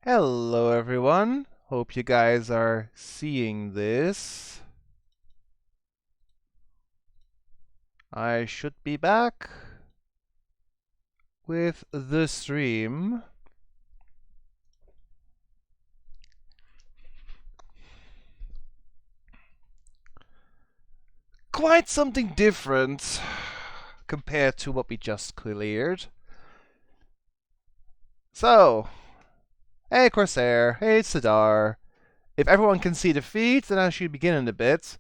Hello everyone, hope you guys are seeing this. I should be back with the stream. Quite something different compared to what we just cleared. So, hey Corsair, hey Sidar. If everyone can see the feed, then I should begin in a bit.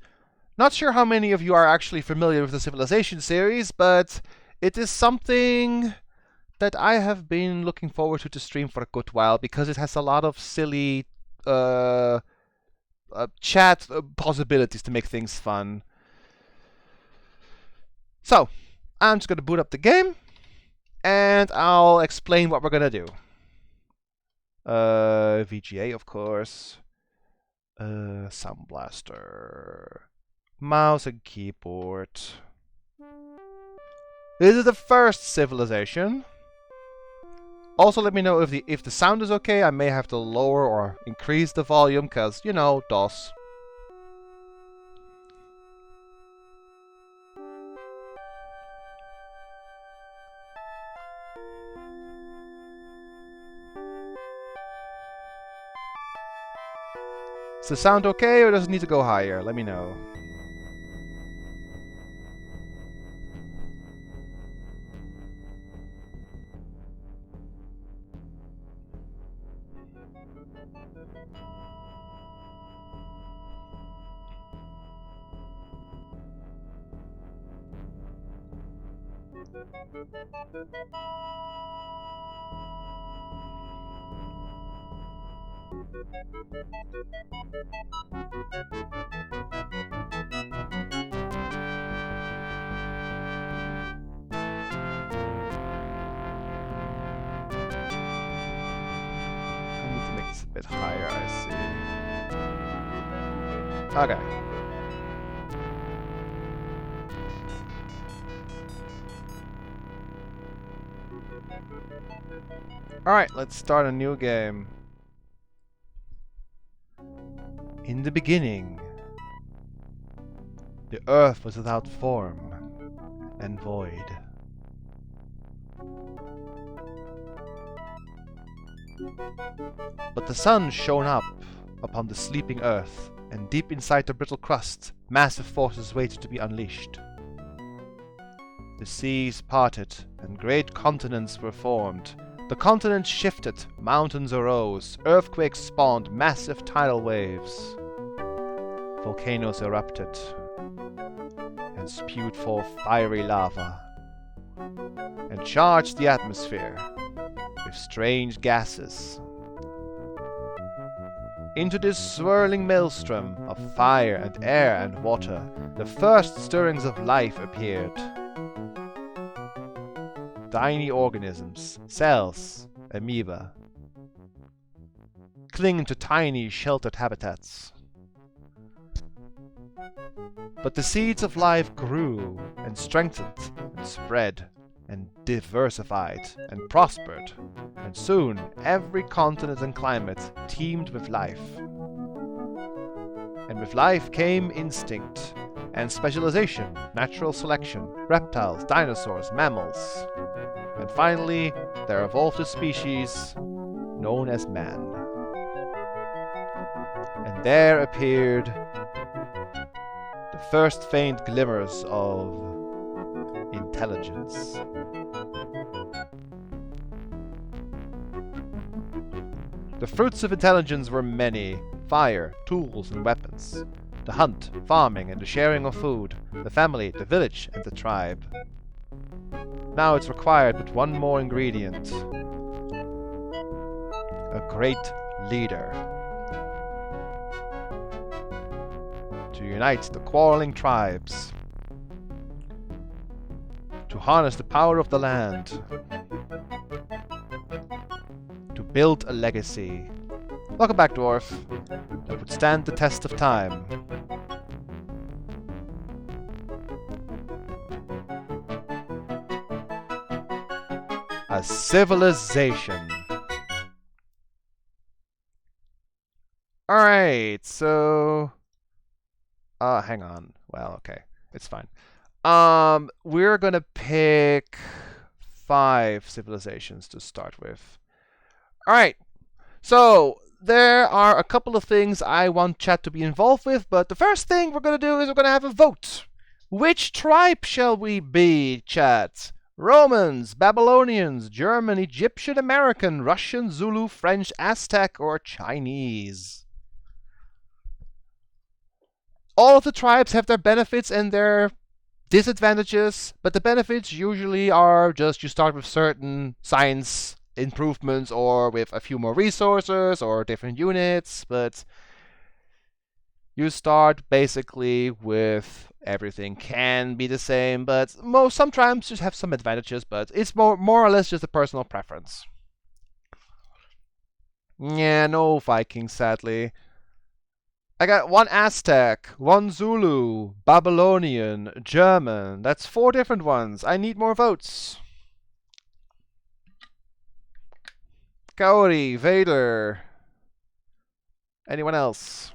Not sure how many of you are actually familiar with the Civilization series, but it is something that I have been looking forward to stream for a good while because it has a lot of silly uh, chat possibilities to make things fun. So, I'm just going to boot up the game and I'll explain what we're going to do. VGA, of course. Sound Blaster. Mouse and keyboard. This is the first civilization. Also, let me know if the sound is okay. I may have to lower or increase the volume, because, you know, DOS. Is the sound okay, or does it need to go higher? Let me know. I need to make this a bit higher, I see. Okay. Alright, let's start a new game. In the beginning, the earth was without form and void. But the sun shone up upon the sleeping earth, and deep inside the brittle crust, massive forces waited to be unleashed. The seas parted, and great continents were formed. The continents shifted, mountains arose, earthquakes spawned massive tidal waves. Volcanoes erupted, and spewed forth fiery lava, and charged the atmosphere with strange gases. Into this swirling maelstrom of fire and air and water, the first stirrings of life appeared. Tiny organisms, cells, amoeba, cling to tiny sheltered habitats. But the seeds of life grew and strengthened and spread and diversified and prospered, and soon every continent and climate teemed with life. And with life came instinct and specialization, natural selection, reptiles, dinosaurs, mammals. And finally, there evolved a species known as man. And there appeared the first faint glimmers of intelligence. The fruits of intelligence were many: fire, tools, and weapons, the hunt, farming, and the sharing of food, the family, the village, and the tribe. Now it's required but one more ingredient: a great leader. To unite the quarreling tribes, to harness the power of the land, to build a legacy. Welcome back, dwarf. That would stand the test of time. A civilization. Alright, so... hang on. Well, okay. It's fine. We're gonna pick 5 civilizations to start with. Alright, so there are a couple of things I want chat to be involved with, but the first thing we're gonna do is we're gonna have a vote. Which tribe shall we be, chat? Romans, Babylonians, German, Egyptian, American, Russian, Zulu, French, Aztec, or Chinese? All of the tribes have their benefits and their disadvantages, but the benefits usually are just you start with certain science improvements or with a few more resources or different units, but you start basically with everything can be the same, but some tribes just have some advantages, but it's more or less just a personal preference. Yeah, no Vikings, sadly. I got 1 Aztec, 1 Zulu, Babylonian, German. That's 4 different ones. I need more votes. Kaori, Vader. Anyone else?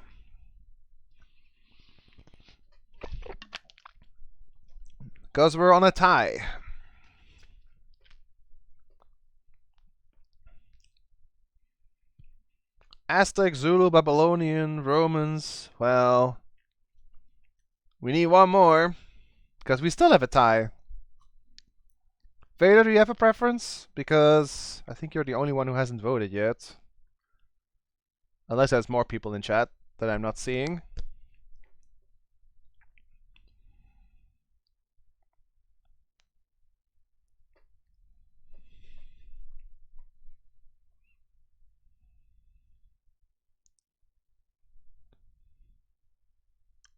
Because we're on a tie. Aztec, Zulu, Babylonian, Romans. Well, we need 1 more. Because we still have a tie. Vader, do you have a preference? Because I think you're the only one who hasn't voted yet. Unless there's more people in chat that I'm not seeing.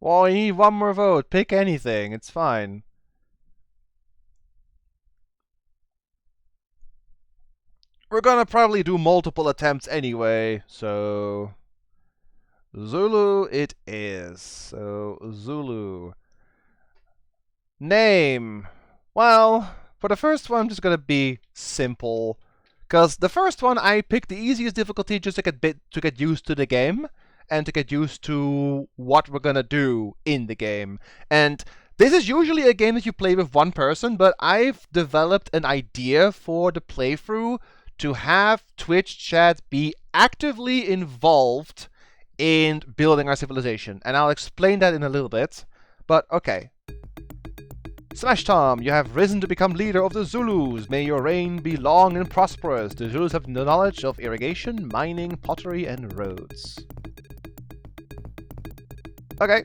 Well, you need 1 more vote. Pick anything. It's fine. We're gonna probably do multiple attempts anyway, so... Zulu it is. So, Zulu. Name. Well, for the first one, I'm just gonna be simple. Because the first one, I picked the easiest difficulty just to get used to the game. And to get used to what we're gonna do in the game. And this is usually a game that you play with 1 person, but I've developed an idea for the playthrough to have Twitch chat be actively involved in building our civilization. And I'll explain that in a little bit. But okay. Smash Tom, you have risen to become leader of the Zulus. May your reign be long and prosperous. The Zulus have the knowledge of irrigation, mining, pottery, and roads. Okay,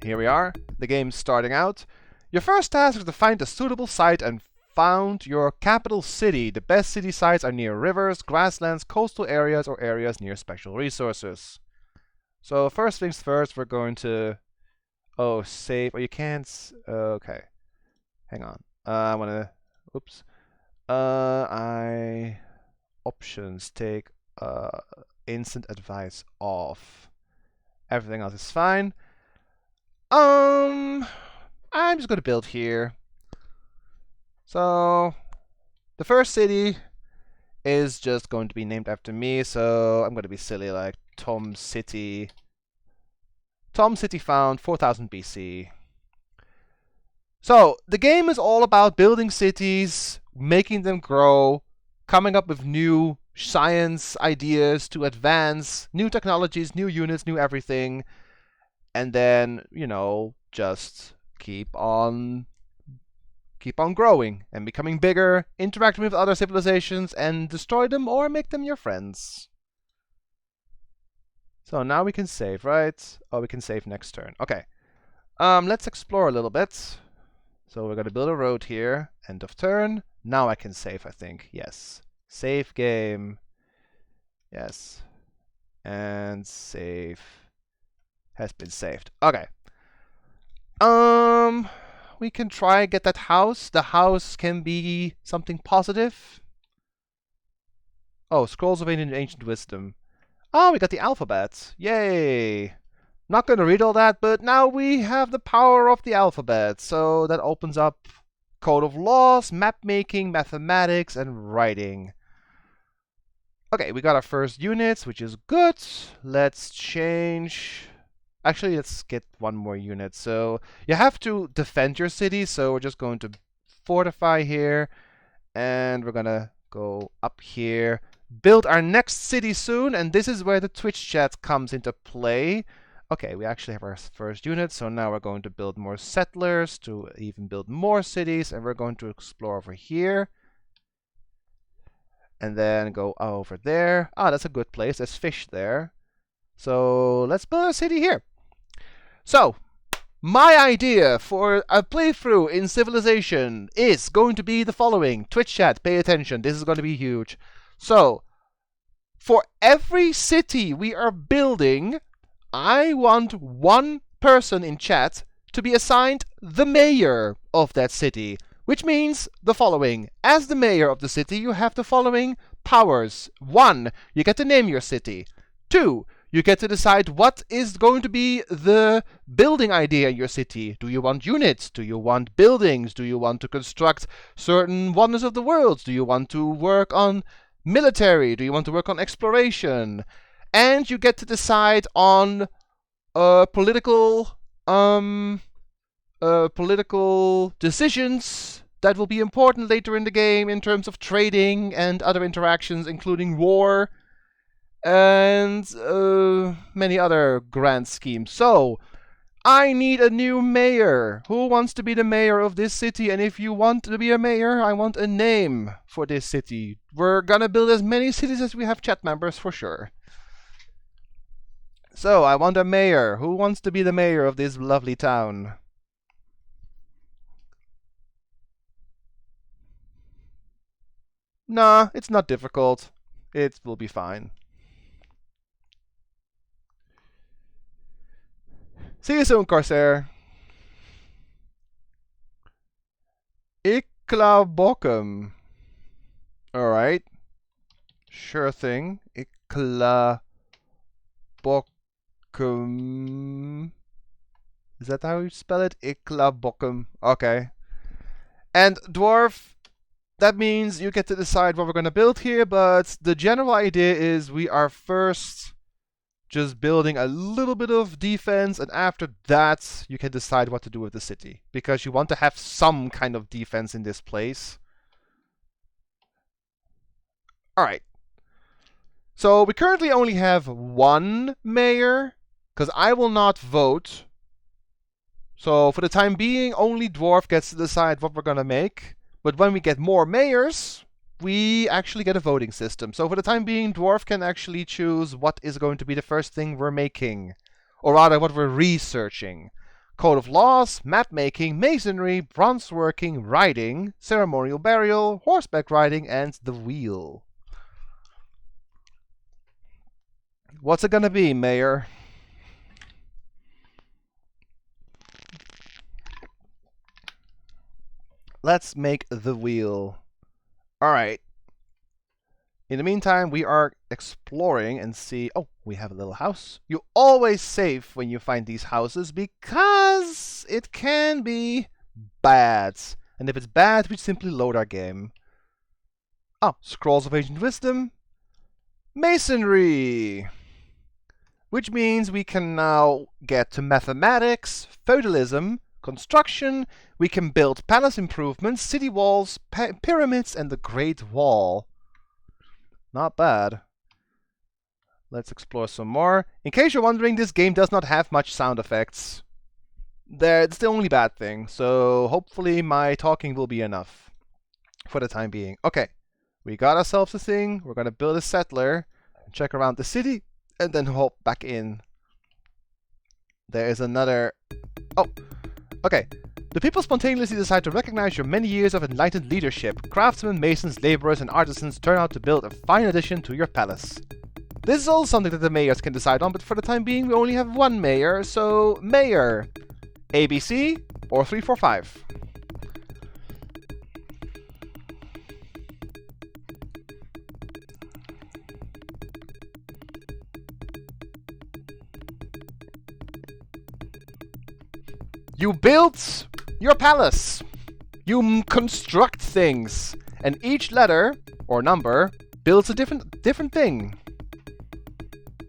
here we are. The game's starting out. Your first task is to find a suitable site and found your capital city. The best city sites are near rivers, grasslands, coastal areas, or areas near special resources. So first things first, we're going to... Oh, save. Oh, you can't... okay. Hang on. I want to... Oops. Options. Take instant advice off. Everything else is fine. I'm just going to build here. So, the first city is just going to be named after me, so I'm going to be silly like Tom City. Tom City found 4000 BC. So, the game is all about building cities, making them grow, coming up with new science ideas to advance, new technologies, new units, new everything, and then, you know, just keep on growing and becoming bigger, interacting with other civilizations, and destroy them or make them your friends. So now we can save, right? Oh, we can save next turn. Okay. Let's explore a little bit. So we're going to build a road here. End of turn. Now I can save, I think. Yes. Save game. Yes. And save. Has been saved. Okay. We can try and get that house. The house can be something positive. Oh, Scrolls of Ancient Wisdom. Oh, we got the alphabet. Yay! Not going to read all that, but now we have the power of the alphabet. So that opens up code of laws, map making, mathematics, and writing. Okay, we got our first units, which is good. Let's change... Actually, let's get one more unit. So you have to defend your city, so we're just going to fortify here. And we're gonna go up here. Build our next city soon, and this is where the Twitch chat comes into play. Okay, we actually have our first unit, so now we're going to build more settlers to even build more cities, and we're going to explore over here. And then go over there. Ah, that's a good place. There's fish there. So let's build a city here. So, my idea for a playthrough in Civilization is going to be the following. Twitch chat, pay attention. This is going to be huge. So, for every city we are building, I want one person in chat to be assigned the mayor of that city. Which means the following. As the mayor of the city, you have the following powers. 1. You get to name your city. 2. You get to decide what is going to be the building idea in your city. Do you want units? Do you want buildings? Do you want to construct certain wonders of the world? Do you want to work on military? Do you want to work on exploration? And you get to decide on political decisions that will be important later in the game in terms of trading and other interactions, including war and many other grand schemes. So, I need a new mayor. Who wants to be the mayor of this city? And if you want to be a mayor, I want a name for this city. We're gonna build as many cities as we have chat members for sure. So, I want a mayor. Who wants to be the mayor of this lovely town? Nah, it's not difficult. It will be fine. See you soon, Corsair. Iklabokum. Alright. Sure thing. Iklabokum. Is that how you spell it? Iklabokum. Okay. And dwarf, that means you get to decide what we're going to build here, but the general idea is we are first just building a little bit of defense, and after that you can decide what to do with the city, because you want to have some kind of defense in this place. Alright. So we currently only have one mayor, because I will not vote. So for the time being, only Dwarf gets to decide what we're going to make. But when we get more mayors, we actually get a voting system. So for the time being, Dwarf can actually choose what is going to be the first thing we're making. Or rather, what we're researching. Code of laws, map making, masonry, bronze working, riding, ceremonial burial, horseback riding, and the wheel. What's it gonna be, Mayor? Let's make the wheel. Alright. In the meantime, we are exploring and see... Oh, we have a little house. You always save when you find these houses because it can be bad. And if it's bad, we simply load our game. Oh, Scrolls of Ancient Wisdom. Masonry! Which means we can now get to mathematics, feudalism, construction. We can build palace improvements, city walls, pyramids, and the Great Wall. Not bad. Let's explore some more. In case you're wondering, this game does not have much sound effects. It's the only bad thing, so hopefully my talking will be enough for the time being. Okay, we got ourselves a thing. We're going to build a settler, check around the city, and then hop back in. There is another... Oh, okay. The people spontaneously decide to recognize your many years of enlightened leadership. Craftsmen, masons, laborers, and artisans turn out to build a fine addition to your palace. This is also something that the mayors can decide on, but for the time being we only have one mayor, so mayor. ABC or 345. You build your palace. You construct things. And each letter, or number, builds a different thing.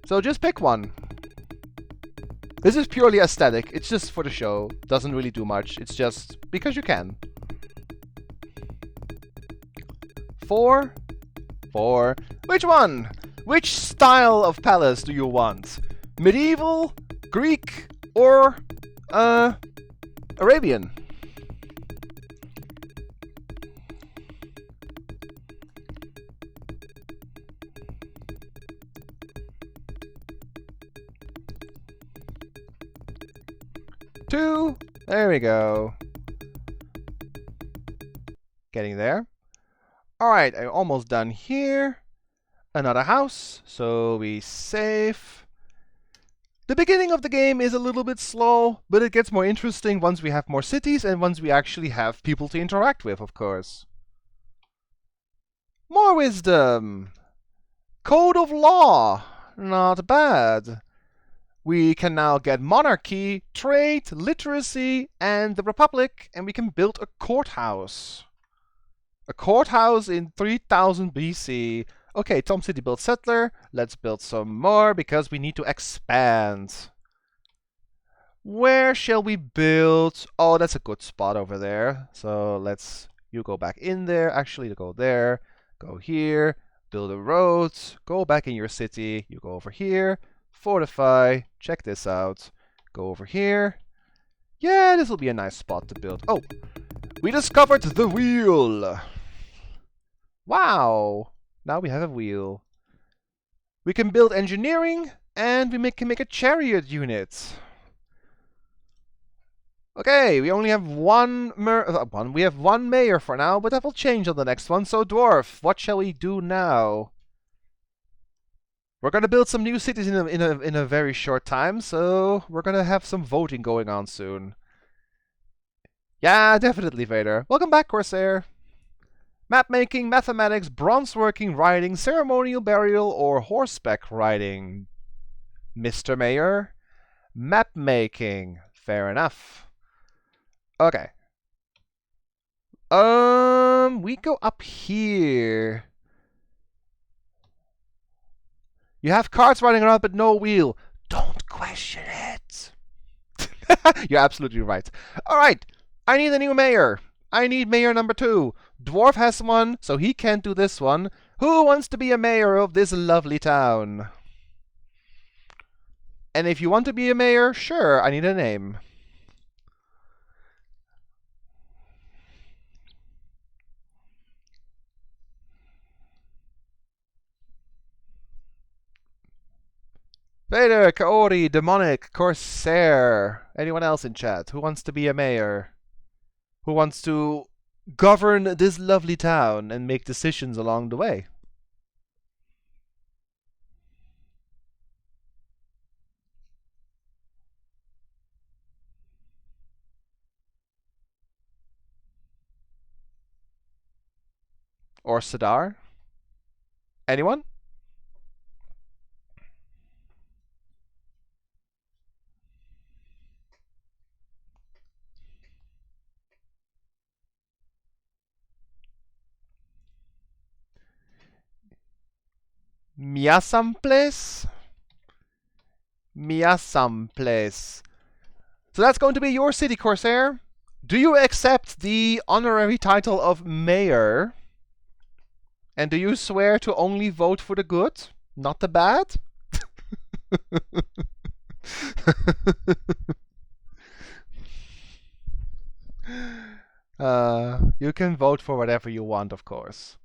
So just pick one. This is purely aesthetic. It's just for the show. Doesn't really do much. It's just because you can. 4. 4. Which one? Which style of palace do you want? Medieval, Greek, or Arabian? Two. There we go. Getting there. Alright, I'm almost done here. Another house, so we save. The beginning of the game is a little bit slow, but it gets more interesting once we have more cities and once we actually have people to interact with, of course. More wisdom. Code of law. Not bad. We can now get monarchy, trade, literacy, and the republic, and we can build a courthouse. A courthouse in 3000 BC. Okay, Tom City built settler. Let's build some more because we need to expand. Where shall we build? Oh, that's a good spot over there. So you go back in there. Actually, go there. Go here. Build a road. Go back in your city. You go over here. Fortify. Check this out. Go over here. Yeah, this will be a nice spot to build. Oh, we discovered the wheel. Wow. Now we have a wheel. We can build engineering, and we can make a chariot unit. Okay, we only have one mayor for now, but that will change on the next one. So, Dwarf, what shall we do now? We're gonna build some new cities in a very short time, so we're gonna have some voting going on soon. Yeah, definitely, Vader. Welcome back, Corsair. Mapmaking, mathematics, bronzeworking, riding, ceremonial burial, or horseback riding. Mr. Mayor. Mapmaking. Fair enough. Okay. We go up here. You have carts running around, but no wheel. Don't question it. You're absolutely right. All right. I need a new mayor. I need mayor number 2. Dwarf has one, so he can't do this one. Who wants to be a mayor of this lovely town? And if you want to be a mayor, sure, I need a name. Vader, Kaori, Demonic, Corsair. Anyone else in chat? Who wants to be a mayor? Who wants to govern this lovely town and make decisions along the way? Or Sadar? Anyone? Miasamples? Miasamples. So that's going to be your city, Corsair. Do you accept the honorary title of mayor? And do you swear to only vote for the good, not the bad? You can vote for whatever you want, of course.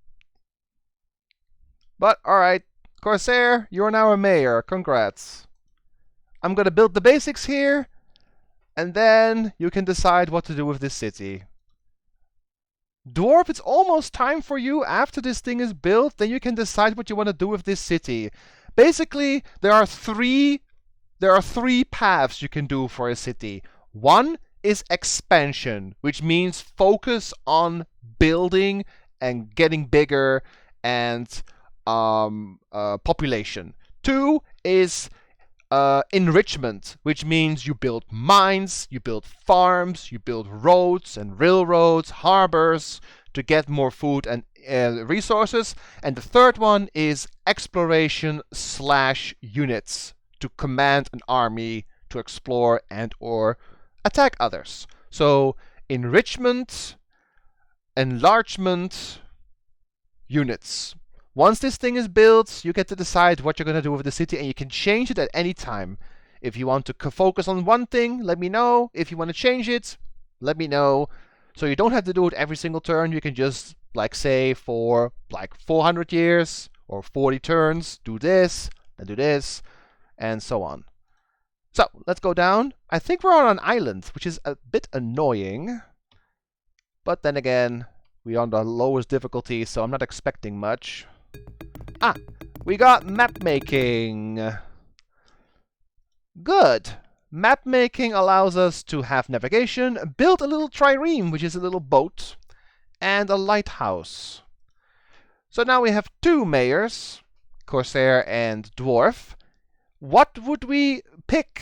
But, alright, Corsair, you're now a mayor. Congrats. I'm gonna build the basics here, and then you can decide what to do with this city. Dwarf, it's almost time for you. After this thing is built, then you can decide what you want to do with this city. Basically, there are three paths you can do for a city. One is expansion, which means focus on building and getting bigger and population. 2 is enrichment, which means you build mines, you build farms, you build roads and railroads, harbors to get more food and resources. And the third one is exploration/units, to command an army to explore and or attack others. So enrichment, enlargement, units. Once this thing is built, you get to decide what you're going to do with the city, and you can change it at any time. If you want to focus on one thing, let me know. If you want to change it, let me know. So you don't have to do it every single turn. You can just, like, say for like 400 years or 40 turns, do this, and so on. So let's go down. I think we're on an island, which is a bit annoying. But then again, we're on the lowest difficulty, so I'm not expecting much. Ah, we got map making. Good. Map making allows us to have navigation, build a little trireme, which is a little boat, and a lighthouse. So now we have 2 mayors, Corsair and Dwarf. What would we pick?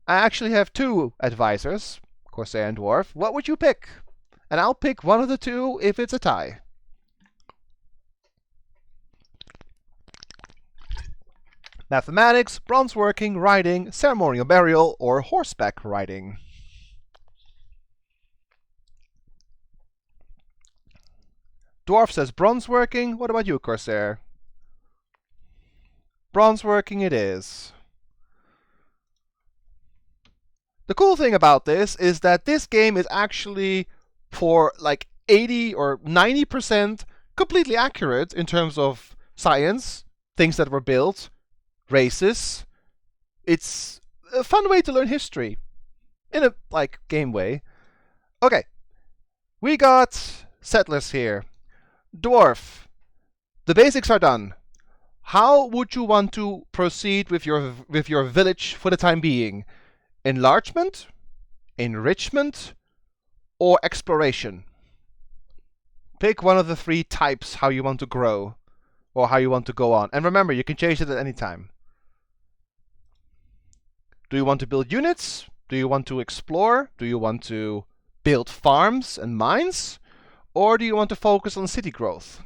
I actually have 2 advisors, Corsair and Dwarf. What would you pick? And I'll pick one of the 2 if it's a tie. Mathematics, bronze working, riding, ceremonial burial, or horseback riding. Dwarf says bronze working. What about you, Corsair? Bronze working it is. The cool thing about this is that this game is actually, for like 80 or 90%, completely accurate in terms of science, things that were built, races. It's a fun way to learn history in a game way. Okay, we got settlers here. Dwarf, the basics are done. How would you want to proceed with your village for the time being? Enlargement, enrichment, or exploration? Pick one of the 3 types how you want to grow or how you want to go on. And remember, you can change it at any time. Do you want to build units? Do you want to explore? Do you want to build farms and mines? Or do you want to focus on city growth?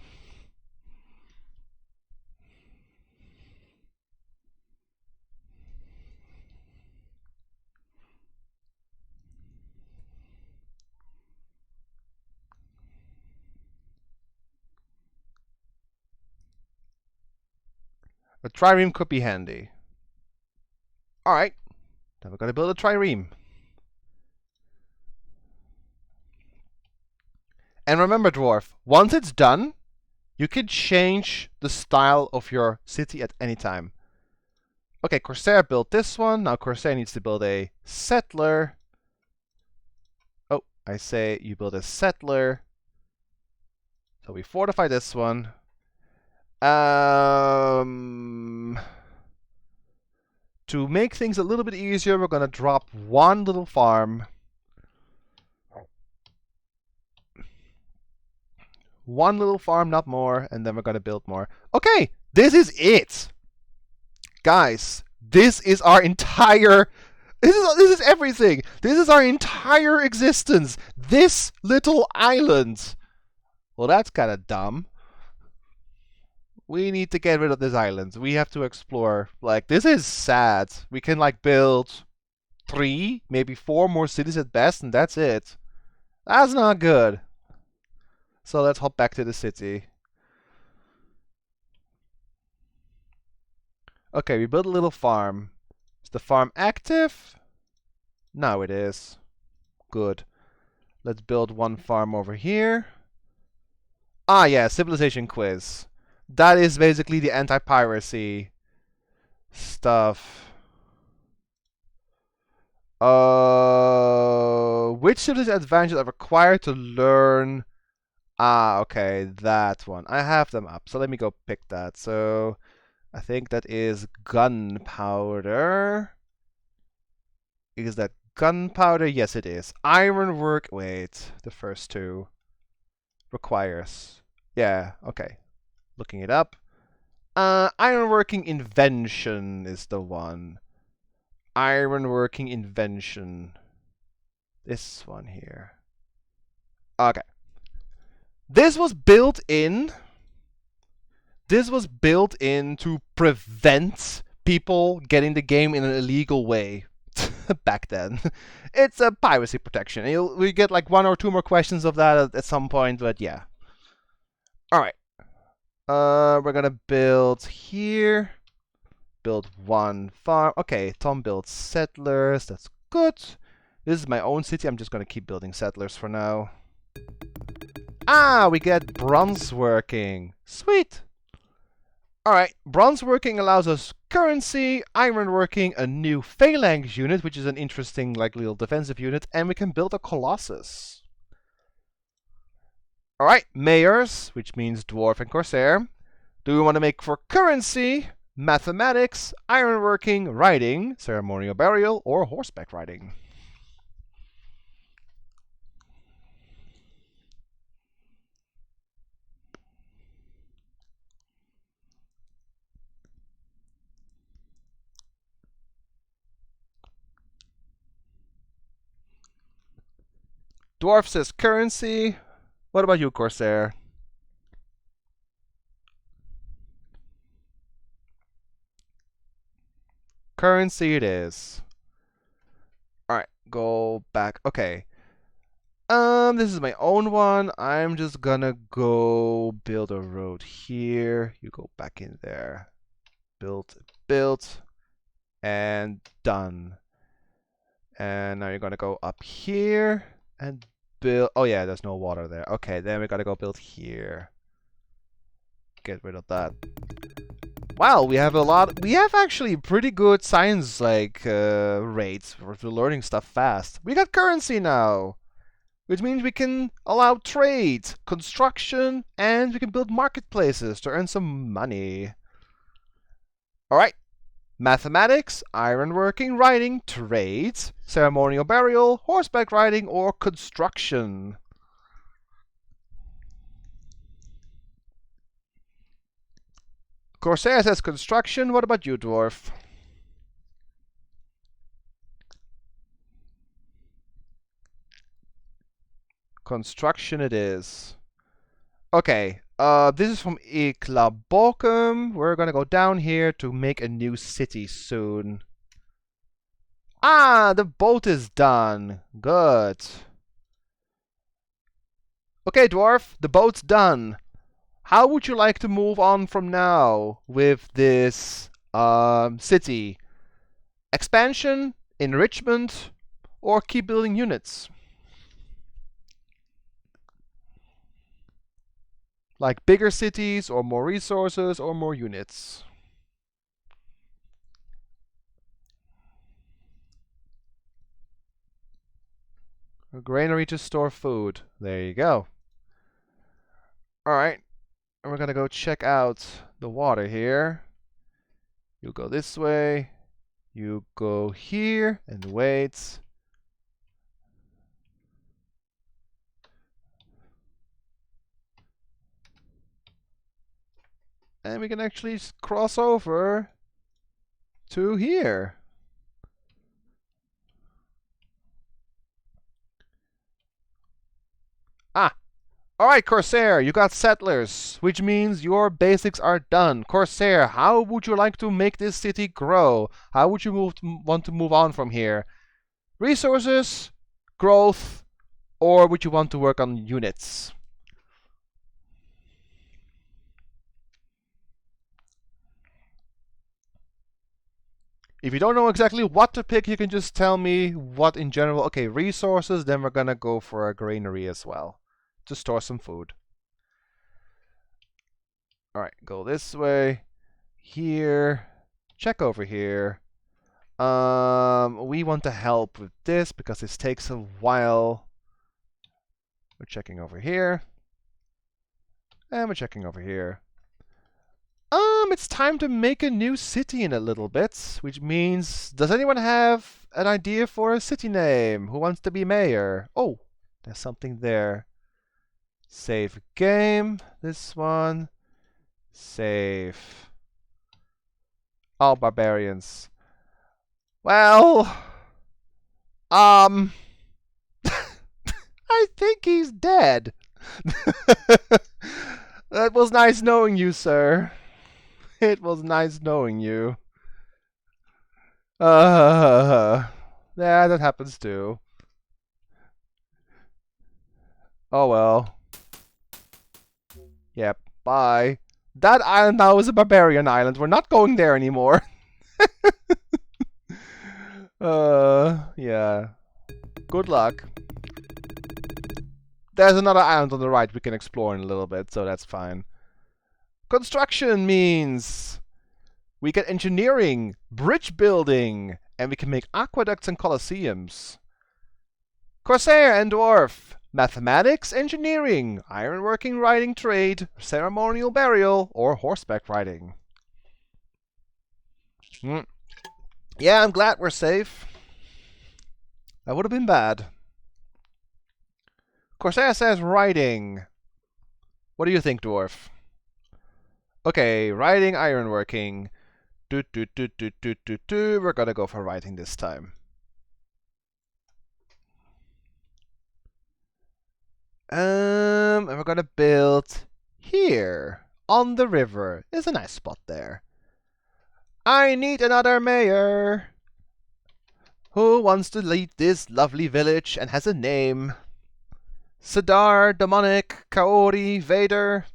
A trireme could be handy. Alright, then we're going to build a trireme. And remember, Dwarf, once it's done, you can change the style of your city at any time. Okay, Corsair built this one. Now Corsair needs to build a settler. Oh, I say you build a settler. So we fortify this one. To make things a little bit easier, we're going to drop 1 little farm. 1 little farm, not more, and then we're going to build more. Okay, this is it. Guys, this is our entire... This is everything. This is our entire existence. This little island. Well, that's kind of dumb. We need to get rid of this island. We have to explore. This is sad. We can, build 3, maybe 4 more cities at best, and that's it. That's not good. So let's hop back to the city. Okay, we built a little farm. Is the farm active? Now it is. Good. Let's build 1 farm over here. Ah, yeah, civilization quiz. That is basically the anti-piracy stuff. Which civilization advantages are required to learn? Ah, okay, that one. I have them up, so let me go pick that. So I think that is gunpowder. Is that gunpowder? Yes, it is. Ironwork. Wait, the first 2 requires. Yeah, okay. Looking it up. Ironworking invention is the one. Ironworking invention. This one here. Okay. This was built in. This was built in to prevent people getting the game in an illegal way back then. It's a piracy protection. We get like 1 or 2 more questions of that at some point, but yeah. All right. We're gonna build here. Build 1 farm. Okay, Tom builds settlers. That's good. This is my own city. I'm just gonna keep building settlers for now. Ah, we get bronze working. Sweet. Alright, bronze working allows us currency, iron working, a new phalanx unit, which is an interesting like little defensive unit, and we can build a colossus. Alright, mayors, which means dwarf and corsair. Do we want to make for currency, mathematics, ironworking, riding, ceremonial burial, or horseback riding? Dwarf says currency. What about you, corsair? Currency it is. Alright, go back. Okay. This is my own one. I'm just gonna go build a road here. You go back in there. Built, and done. And now you're gonna go up here and build. Oh yeah, there's no water there. Okay, then we gotta go build here. Get rid of that. Wow, we have a lot. We have actually pretty good science rates for learning stuff fast. We got currency now, which means we can allow trade, construction, and we can build marketplaces to earn some money. Alright. Mathematics, ironworking, writing, trades, ceremonial burial, horseback riding, or construction. Corsair says construction. What about you, dwarf? Construction it is. Okay, this is from Iklabokum. We're gonna go down here to make a new city soon. Ah, the boat is done. Good. Okay, dwarf, the boat's done. How would you like to move on from now with this city? Expansion, enrichment, or keep building units? Like bigger cities, or more resources, or more units? A granary to store food. There you go. Alright. And we're gonna go check out the water here. You go this way. You go here and wait. And we can actually cross over to here. Ah, alright, Corsair, you got settlers, which means your basics are done. Corsair, how would you like to make this city grow? How would you want to move on from here? Resources, growth, or would you want to work on units? If you don't know exactly what to pick, you can just tell me what in general. Okay, resources, then we're gonna go for a granary as well to store some food. Alright, go this way. Here. Check over here. We want to help with this because this takes a while. We're checking over here. And we're checking over here. It's time to make a new city in a little bit, which means, does anyone have an idea for a city name? Who wants to be mayor? Oh, there's something there. Save game. This one. Save. Oh, barbarians. Well, I think he's dead. That was nice knowing you, sir. It was nice knowing you. Yeah, that happens too. Oh well. Yep, bye. That island now is a barbarian island. We're not going there anymore. Yeah. Good luck. There's another island on the right we can explore in a little bit, so that's fine. Construction means we get engineering, bridge building, and we can make aqueducts and colosseums. Corsair and dwarf, mathematics, engineering, ironworking, riding trade, ceremonial burial, or horseback riding. Yeah, I'm glad we're safe. That would have been bad. Corsair says writing. What do you think, dwarf? Okay, writing, ironworking. We're gonna go for writing this time. And we're gonna build here on the river. There's a nice spot there. I need another mayor. Who wants to lead this lovely village and has a name? Sidar, Demonic, Kaori, Vader.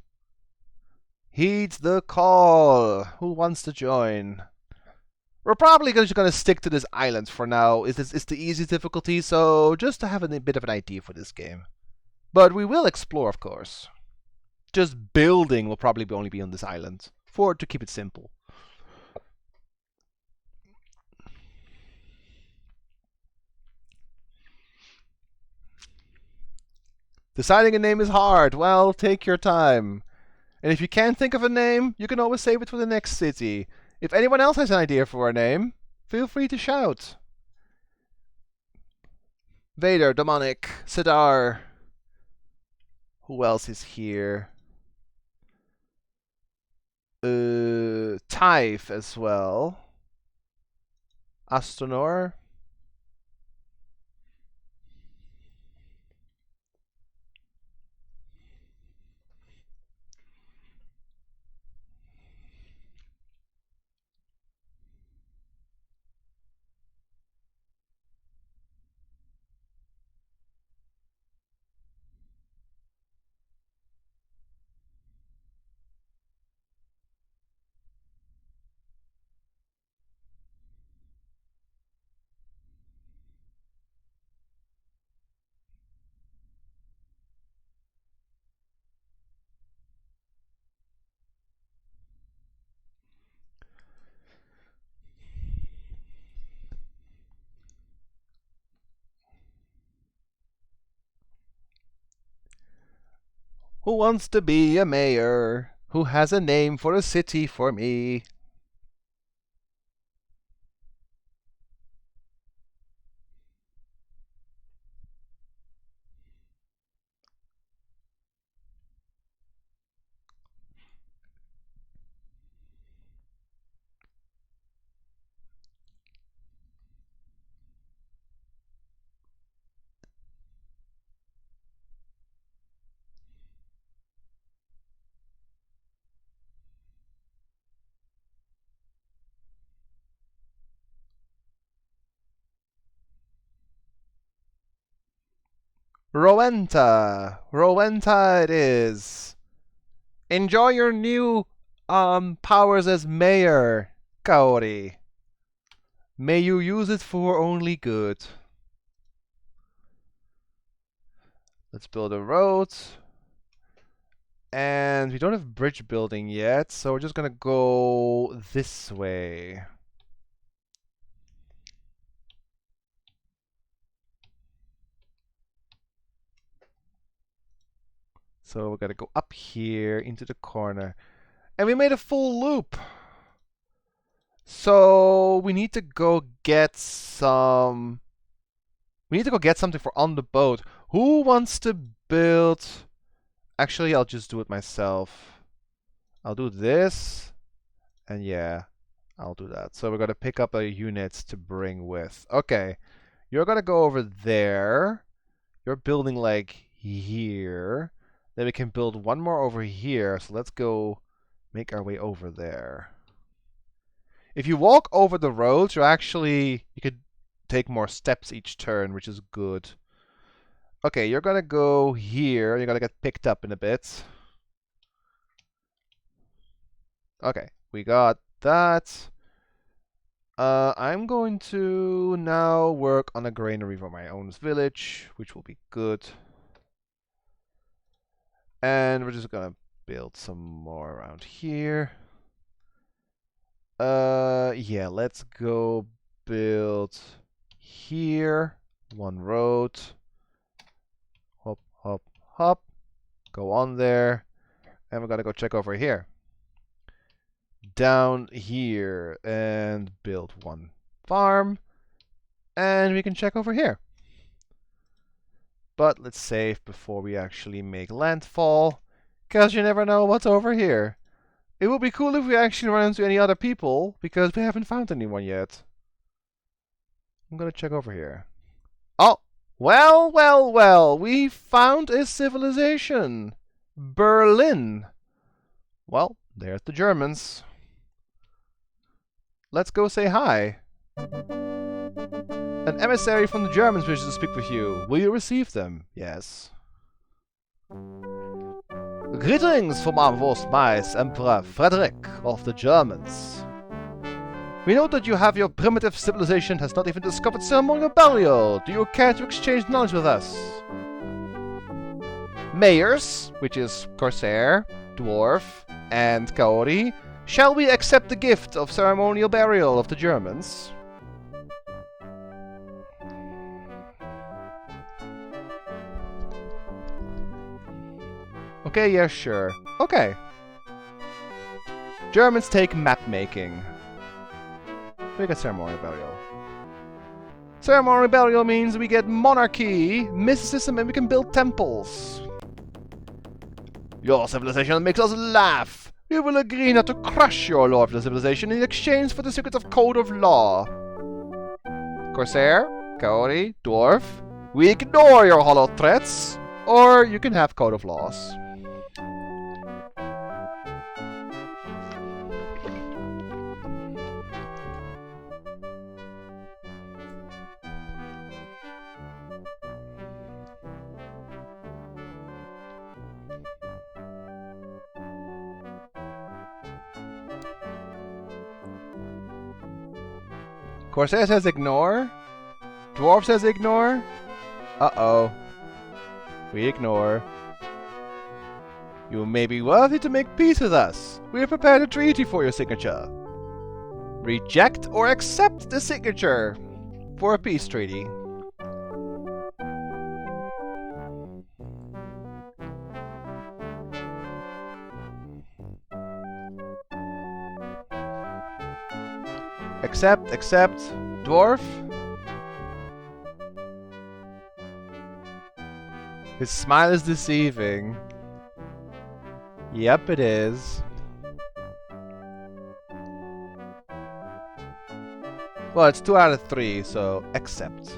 Heeds the call. Who wants to join? We're probably just gonna stick to this island for now. It's the easy difficulty, so just to have a bit of an idea for this game. But we will explore, of course. Just building will probably only be on this island, to keep it simple. Deciding a name is hard. Well, take your time. And if you can't think of a name, you can always save it for the next city. If anyone else has an idea for a name, feel free to shout. Vader, Demonic, Sidar. Who else is here? Typh as well. Astonor. Who wants to be a mayor? Who has a name for a city for me? Rowenta. Rowenta it is. Enjoy your new powers as mayor, Kaori. May you use it for only good. Let's build a road. And we don't have bridge building yet, so we're just gonna go this way. So we're gonna go up here into the corner. And we made a full loop. So we need to go get some... We need to go get something for on the boat. Who wants to build... Actually, I'll just do it myself. I'll do this. And yeah, I'll do that. So we're gonna pick up a unit to bring with. Okay, you're gonna go over there. You're building like here. Then we can build one more over here. So let's go make our way over there. If you walk over the road, you could take more steps each turn, which is good. Okay, you're gonna go here. You're gonna get picked up in a bit. Okay, we got that. I'm going to now work on a granary for my own village, which will be good. And we're just gonna build some more around here. Yeah, let's go build here. One road. Hop, hop, hop. Go on there. And we're gonna go check over here. Down here and build one farm. And we can check over here. But let's save before we actually make landfall, because you never know what's over here. It would be cool if we actually run into any other people, because we haven't found anyone yet. I'm gonna check over here. Oh, well, well, well, we found a civilization. Berlin. Well, there's the Germans. Let's go say hi. An emissary from the Germans wishes to speak with you. Will you receive them? Yes. Greetings from our most mice, Emperor Frederick of the Germans. We know that you have your primitive civilization has not even discovered ceremonial burial. Do you care to exchange knowledge with us? Mayors, which is Corsair, Dwarf, and Kaori, shall we accept the gift of ceremonial burial of the Germans? Okay, yeah, sure. Okay. Germans take map making. We get ceremonial burial. Ceremonial burial means we get monarchy, mysticism, and we can build temples. Your civilization makes us laugh. We will agree not to crush your lordly civilization in exchange for the secrets of code of law. Corsair, Kaori, Dwarf, we ignore your hollow threats, or you can have code of laws. Corsair says ignore. Dwarf says ignore. Uh-oh. We ignore. You may be worthy to make peace with us. We have prepared a treaty for your signature. Reject or accept the signature for a peace treaty. Accept. Dwarf. His smile is deceiving. Yep, it is. Well, it's 2 out of 3, so accept.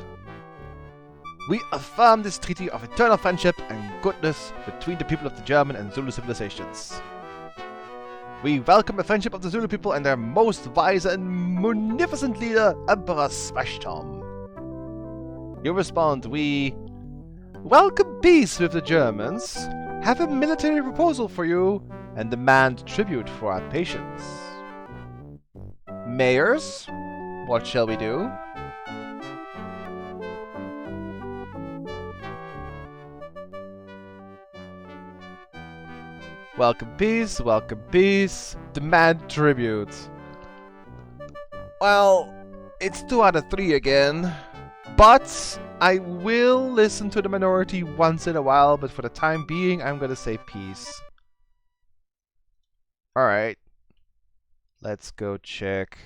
We affirm this treaty of eternal friendship and goodness between the people of the German and Zulu civilizations. We welcome the friendship of the Zulu people and their most wise and munificent leader, Emperor Smashtom. You respond, we welcome peace with the Germans, have a military proposal for you, and demand tribute for our patience. Mayors, what shall we do? Welcome peace, demand tribute. Well, it's 2 out of 3 again, but I will listen to the minority once in a while, but for the time being, I'm gonna say peace. Alright, let's go check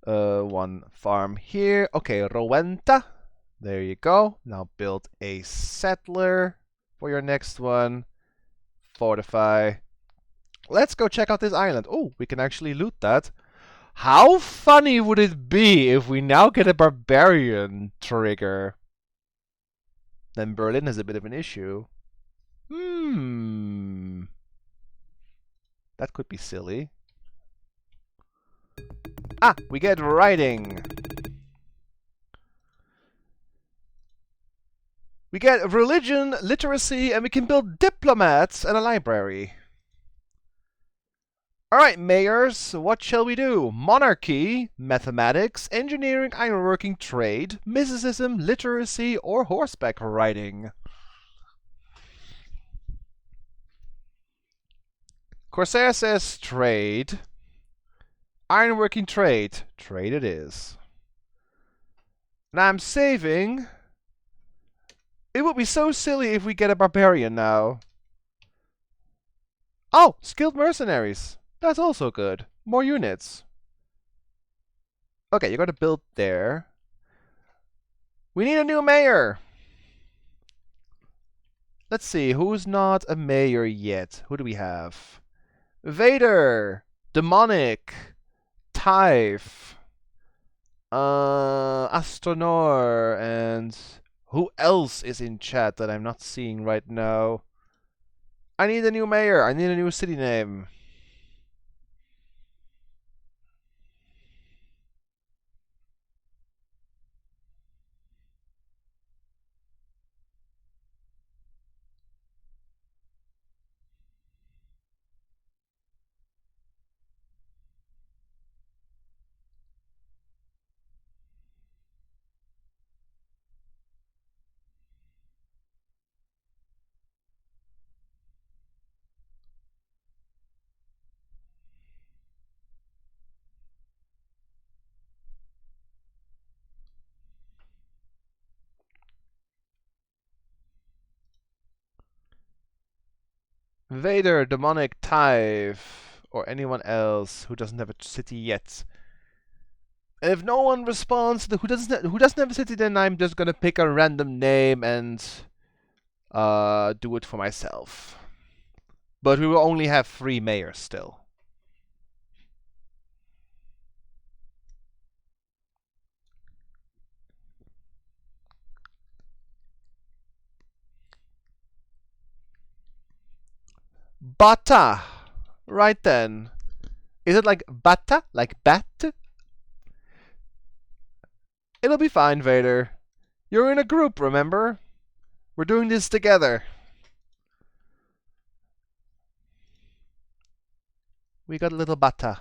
one farm here. Okay, Rowenta, there you go. Now build a settler for your next one. Fortify. Let's go check out this island. Oh, we can actually loot that. How funny would it be if we now get a barbarian trigger? then Berlin is a bit of an issue. That could be silly. Ah, we get writing. We get religion, literacy, and we can build diplomats and a library. Alright, mayors, what shall we do? Monarchy, mathematics, engineering, ironworking, trade, mysticism, literacy, or horseback riding? Corsair says trade. Ironworking trade. Trade it is. And I'm saving. It would be so silly if we get a barbarian now. Oh, skilled mercenaries. That's also good. More units. Okay, you're going to build there. We need a new mayor. Let's see, who's not a mayor yet? Who do we have? Vader, Demonic, Typh, Astronor, and who else is in chat that I'm not seeing right now? I need a new mayor. I need a new city name. Vader, Demonic, Typh, or anyone else who doesn't have a city yet. And if no one responds who doesn't have a city, then I'm just gonna pick a random name and do it for myself. But we will only have 3 mayors still. Bata! Right then. Is it like Bata? Like bat? It'll be fine, Vader. You're in a group, remember? We're doing this together. We got a little Bata.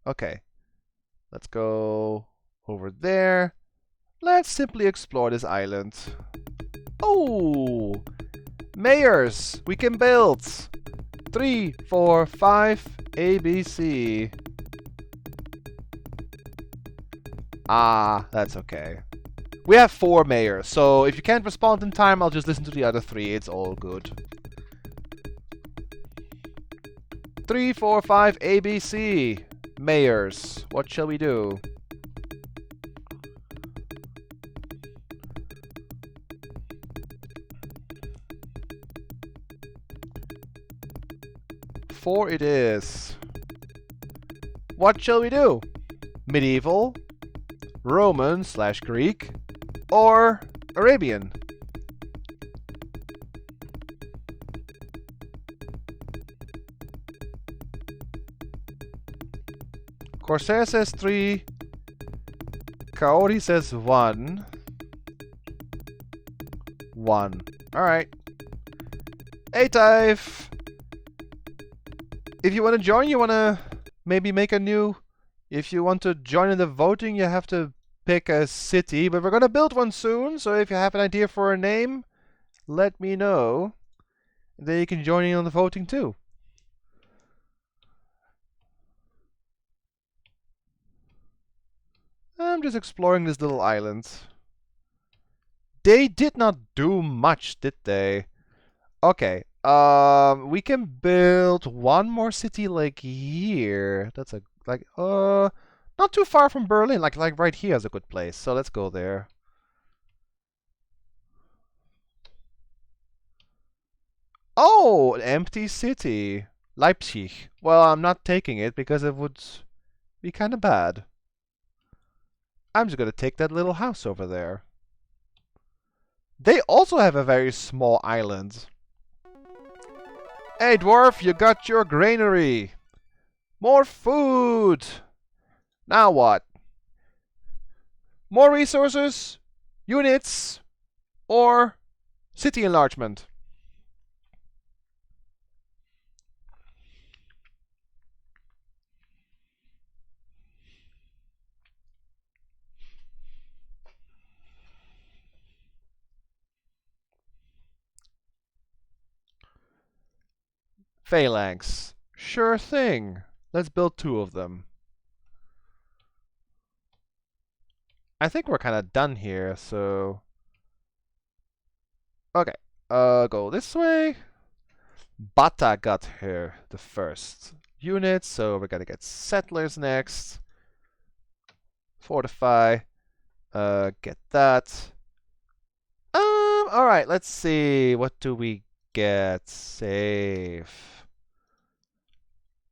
Okay. Let's go over there. Let's simply explore this island. Oh! Mayors! We can build! 3, 4, 5, ABC. Ah, that's okay. We have 4 mayors, so if you can't respond in time, I'll just listen to the other 3. It's all good. 3, 4, 5, ABC. Mayors. What shall we do? Four it is. What shall we do? Medieval, Roman/Greek, or Arabian? Corsair says 3. Kaori says 1. 1. Alright. Hey, Typh! If you want to join, you want to maybe make a new... If you want to join in the voting, you have to pick a city. But we're going to build one soon, so if you have an idea for a name, let me know. Then you can join in on the voting too. I'm just exploring this little island. They did not do much, did they? Okay. We can build one more city like here. That's a not too far from Berlin. Like right here is a good place. So let's go there. Oh, an empty city. Leipzig. Well, I'm not taking it because it would be kind of bad. I'm just gonna take that little house over there. They also have a very small island. Hey, dwarf, you got your granary. More food. Now what? More resources, units, or city enlargement? Phalanx. Sure thing. Let's build 2 of them. I think we're kind of done here, so... Okay. Go this way. Bata got here the first unit, so we're gonna get settlers next. Fortify. Get that. Alright, let's see. What do we get? Save.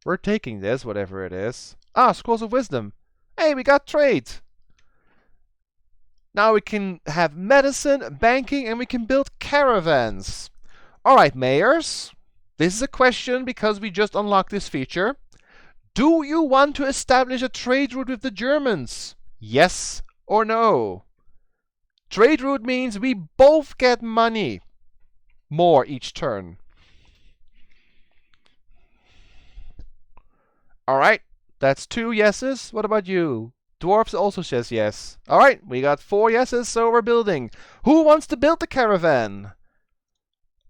We're taking this, whatever it is. Ah, Scrolls of Wisdom. Hey, we got trade. Now we can have medicine, banking, and we can build caravans. Alright, mayors. This is a question because we just unlocked this feature. Do you want to establish a trade route with the Germans? Yes or no? Trade route means we both get money. More each turn. Alright, that's 2 yeses. What about you? Dwarves also says yes. Alright, we got 4 yeses, so we're building. Who wants to build the caravan?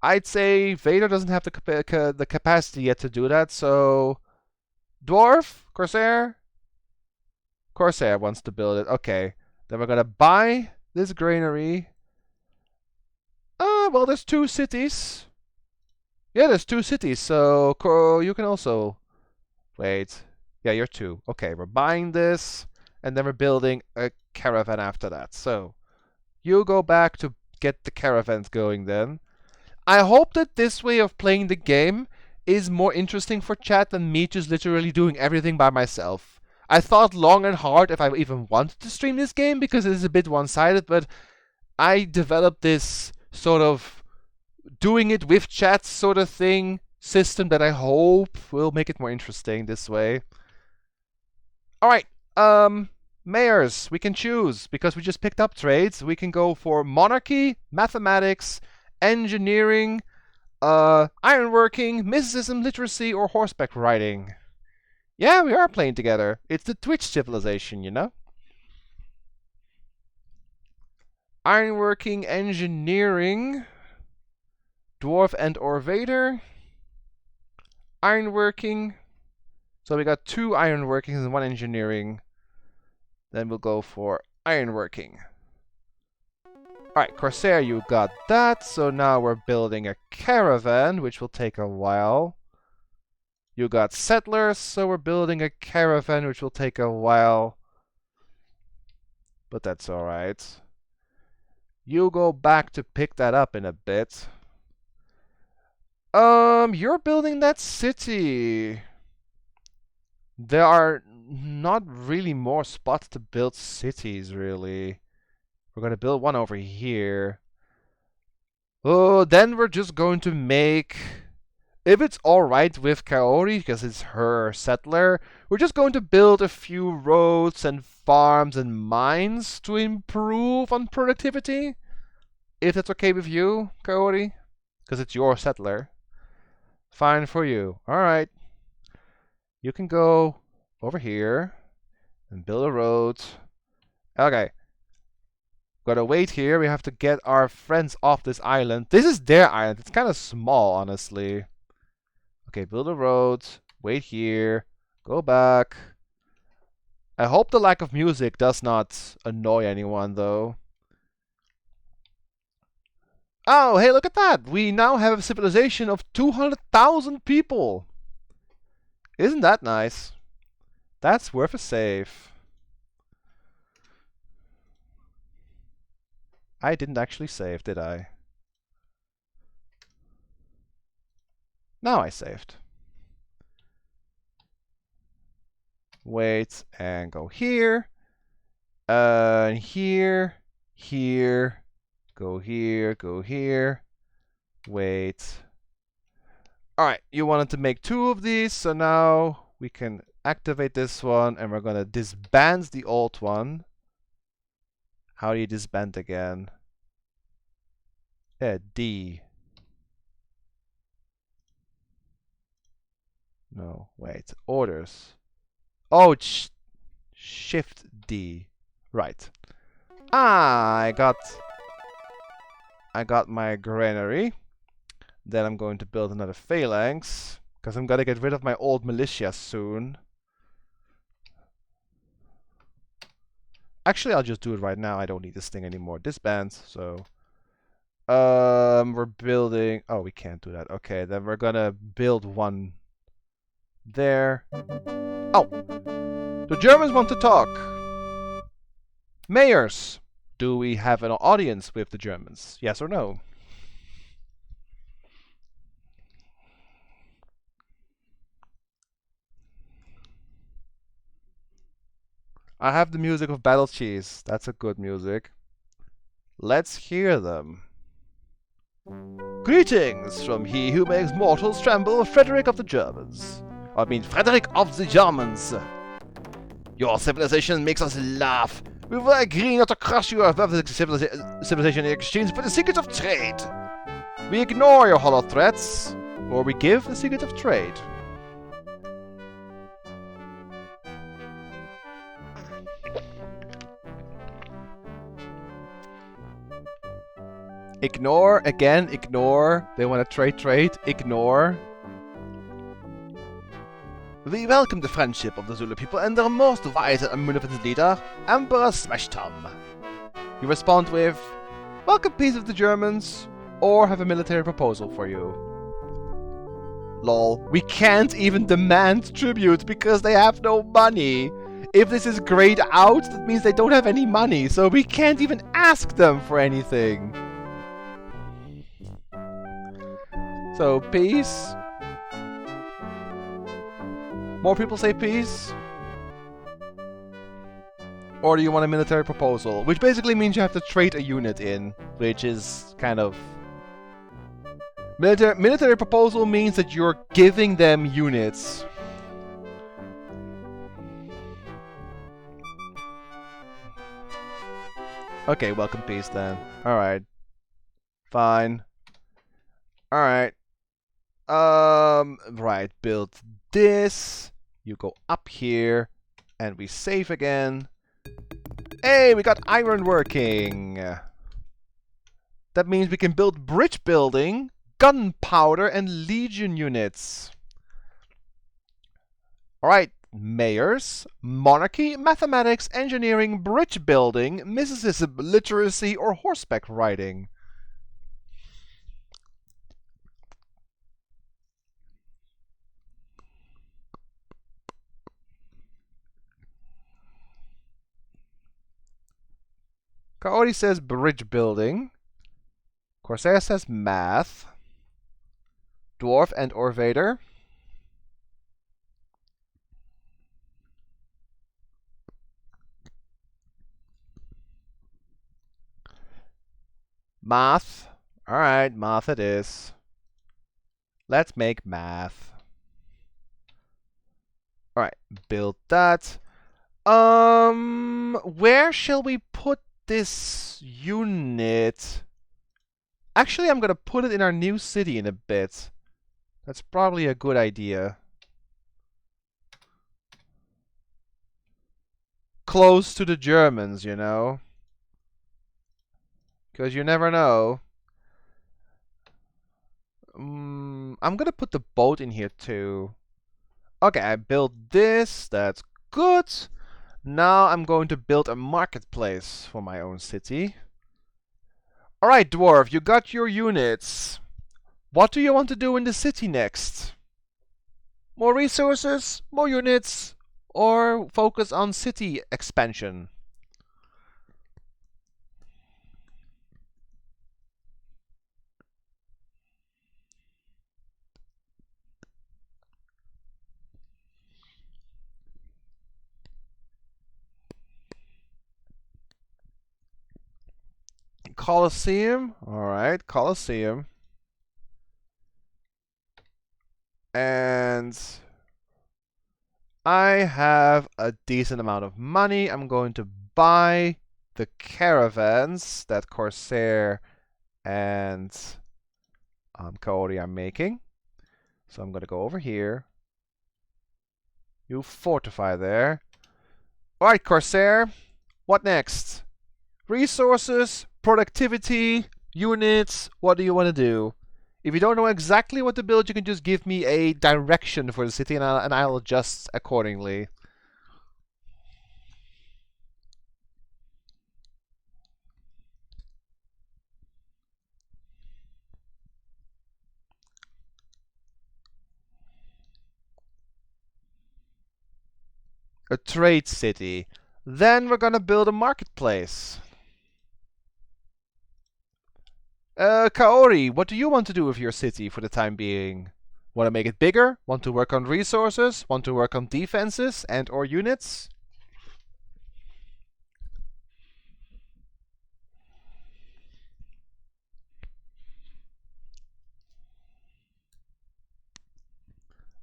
I'd say Vader doesn't have the capacity yet to do that, so... Dwarf? Corsair? Corsair wants to build it. Okay. Then we're gonna buy this granary. Well, there's 2 cities. Yeah, there's 2 cities, so you can also... Wait. Yeah, you're 2. Okay, we're buying this, and then we're building a caravan after that. So, you go back to get the caravans going then. I hope that this way of playing the game is more interesting for chat than me just literally doing everything by myself. I thought long and hard if I even wanted to stream this game because it is a bit one-sided, but I developed this sort of doing it with chat sort of thing system that I hope will make it more interesting this way. Alright, mayors, we can choose because we just picked up trades. We can go for monarchy, mathematics, engineering, ironworking, mysticism, literacy, or horseback riding. Yeah, we are playing together. It's the Twitch civilization, you know? Ironworking, engineering, dwarf and or Vader. Ironworking. So we got 2 ironworking and 1 engineering. Then we'll go for ironworking. Alright, Corsair, you got that. So now we're building a caravan, which will take a while. You got settlers, so we're building a caravan, which will take a while. But that's alright. You go back to pick that up in a bit. You're building that city. There are not really more spots to build cities, really. We're gonna build one over here. Oh, then we're just going to make... If it's alright with Kaori, because it's her settler, we're just going to build a few roads and farms and mines to improve on productivity. If that's okay with you, Kaori, because it's your settler. Fine for you. Alright. You can go over here and build a road. Okay. Gotta wait here. We have to get our friends off this island. This is their island. It's kind of small, honestly. Okay, build a road. Wait here. Go back. I hope the lack of music does not annoy anyone, though. Oh, hey, look at that! We now have a civilization of 200,000 people! Isn't that nice? That's worth a save. I didn't actually save, did I? Now I saved. Wait, and go here. Here. Here. Go here, go here. Wait. Alright, you wanted to make 2 of these, so now we can activate this one, and we're gonna disband the old one. How do you disband again? Yeah, D. No, wait. Orders. Oh, Shift D. Right. I got my granary. Then I'm going to build another phalanx, because I'm gonna get rid of my old militia soon. Actually, I'll just do it right now. I don't need this thing anymore. Disbands, so... we're building... Oh, we can't do that. Okay, then we're gonna build one there. Oh! The Germans want to talk! Mayors! Do we have an audience with the Germans? Yes or no? I have the music of Battle Cheese. That's a good music. Let's hear them. Greetings from he who makes mortals tremble, Frederick of the Germans. I mean, Frederick of the Germans. Your civilization makes us laugh. We will agree not to crush your civilization in exchange for the secret of trade. We ignore your hollow threats, or we give the secret of trade. Ignore, again, ignore. They want to trade, ignore. We welcome the friendship of the Zulu people and their most wise and munificent leader, Emperor Smashtom. You respond with, welcome peace of the Germans, or have a military proposal for you. Lol, we can't even demand tribute because they have no money. If this is grayed out, that means they don't have any money, so we can't even ask them for anything. So, peace. More people say peace? Or do you want a military proposal? Which basically means you have to trade a unit in, which is kind of... Military proposal means that you're giving them units. Okay, welcome peace then. Alright. Fine. Alright. Right, build this. You go up here, and we save again. Hey, we got iron working. That means we can build bridge building, gunpowder, and legion units. Alright, mayors, monarchy, mathematics, engineering, bridge building, mysticism, literacy, or horseback riding. Kaori says bridge building. Corsair says math. Dwarf and Orvader. Math. Alright, math it is. Let's make math. Alright, build that. Where shall we put this unit? Actually, I'm gonna put it in our new city in a bit. That's probably a good idea. Close to the Germans, you know? Because you never know. I'm gonna put the boat in here too. Okay, I built this. That's good. Now I'm going to build a marketplace for my own city. Alright, Dwarf, you got your units. What do you want to do in the city next? More resources? More units? Or focus on city expansion? Colosseum. Alright, Colosseum. And I have a decent amount of money. I'm going to buy the caravans that Corsair and Kaori are making. So I'm going to go over here. You fortify there. Alright, Corsair. What next? Resources, productivity, units. What do you want to do? If you don't know exactly what to build, you can just give me a direction for the city and I'll adjust accordingly. A trade city. Then we're gonna build a marketplace. Kaori, what do you want to do with your city for the time being? Want to make it bigger? Want to work on resources? Want to work on defenses and or units?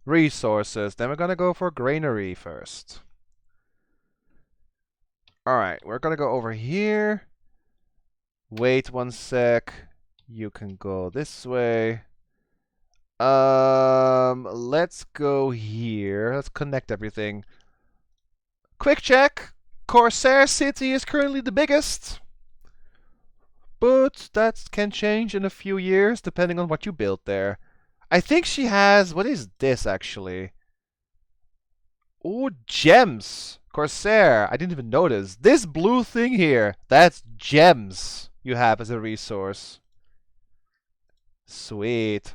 Resources. Then we're gonna go for granary first. Alright, we're gonna go over here. Wait one sec. You can go this way. Let's go here. Let's connect everything. Quick check. Corsair City is currently the biggest. But that can change in a few years depending on what you build there. I think she has... What is this actually? Oh, gems. Corsair. I didn't even notice. This blue thing here. That's gems you have as a resource. Sweet.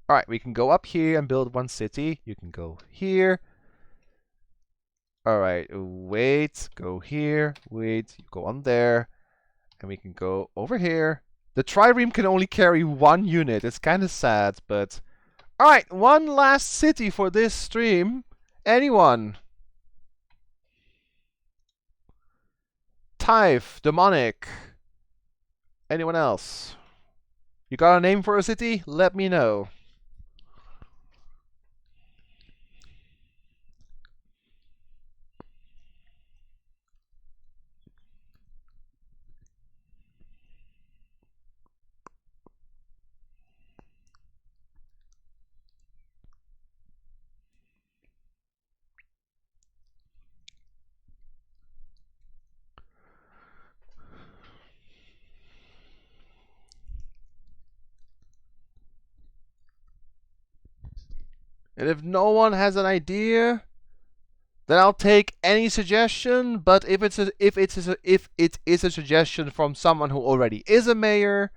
Alright, we can go up here and build one city. You can go here. Alright, wait, go here, wait, you go on there. And we can go over here. The trireme can only carry one unit. It's kind of sad, but... Alright, one last city for this stream. Anyone? Typh, Demonic. Anyone else? You got a name for a city? Let me know. And if no one has an idea, then I'll take any suggestion. But if it is a suggestion from someone who already is a mayor,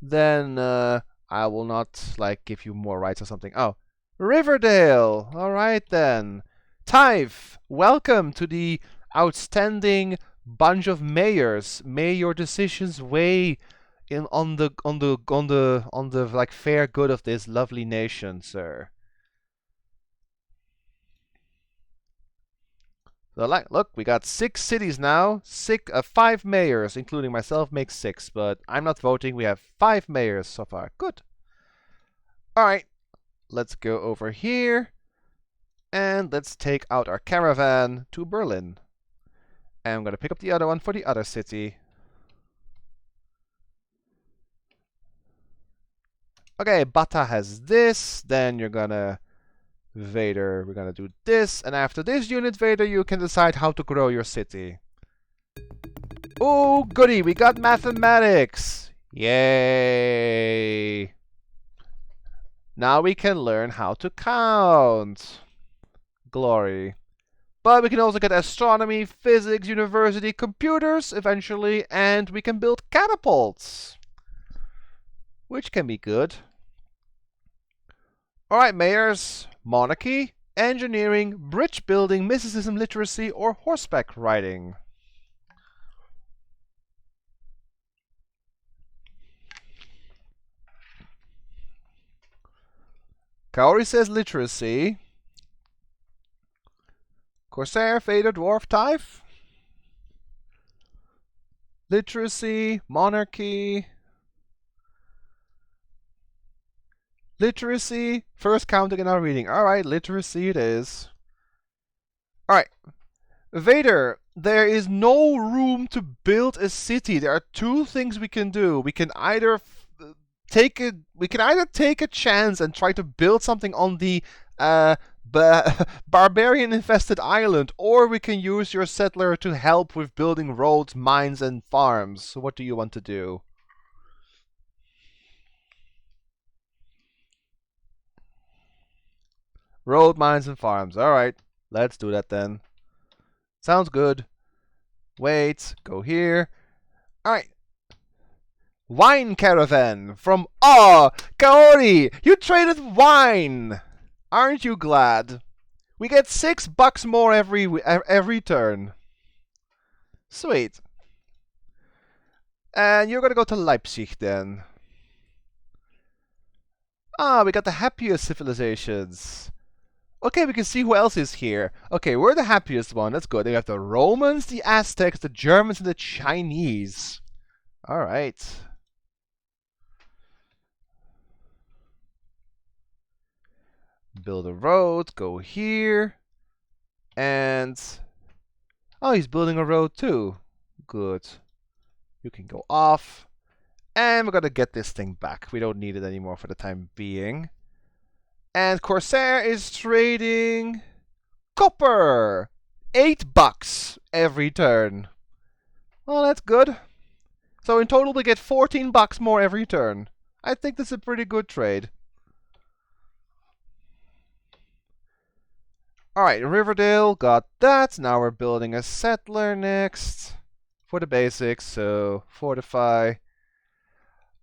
then I will not like give you more rights or something. Oh, Riverdale. All right then. Typh, welcome to the outstanding bunch of mayors. May your decisions weigh in on the like fair good of this lovely nation, sir. So look, we got 6 cities now. 5 mayors, including myself, makes 6. But I'm not voting. We have 5 mayors so far. Good. All right, let's go over here. And let's take out our caravan to Berlin. And I'm going to pick up the other one for the other city. Okay, Bata has this. Then you're going to... Vader, we're gonna do this, and after this unit, Vader, you can decide how to grow your city. Oh, goody, we got mathematics! Yay! Now we can learn how to count. Glory. But we can also get astronomy, physics, university, computers eventually, and we can build catapults. Which can be good. Alright, mayors. Monarchy, engineering, bridge building, mysticism, literacy, or horseback riding. Kaori says literacy. Corsair, Vader, Dwarf, Typh. Literacy, Monarchy. Literacy, first counting and now reading. Alright, literacy it is. Alright. Vader, there is no room to build a city. There are two things we can do. We can either take a chance and try to build something on the barbarian infested island, or we can use your settler to help with building roads, mines, and farms. So what do you want to do? Road, mines, and farms. Alright, let's do that then. Sounds good. Wait, go here. Alright. Wine caravan from Kaori! You traded wine! Aren't you glad? We get $6 more every turn. Sweet. And you're gonna go to Leipzig then. We got the happiest civilizations. Okay, we can see who else is here. Okay, we're the happiest one. That's good. We have the Romans, the Aztecs, the Germans, and the Chinese. Alright. Build a road, go here. And he's building a road too. Good. You can go off. And we're gonna get this thing back. We don't need it anymore for the time being. And Corsair is trading copper. $8 every turn. Well, that's good. So in total we get $14 more every turn. I think that's a pretty good trade. Alright, Riverdale, got that. Now we're building a settler next. For the basics, so fortify.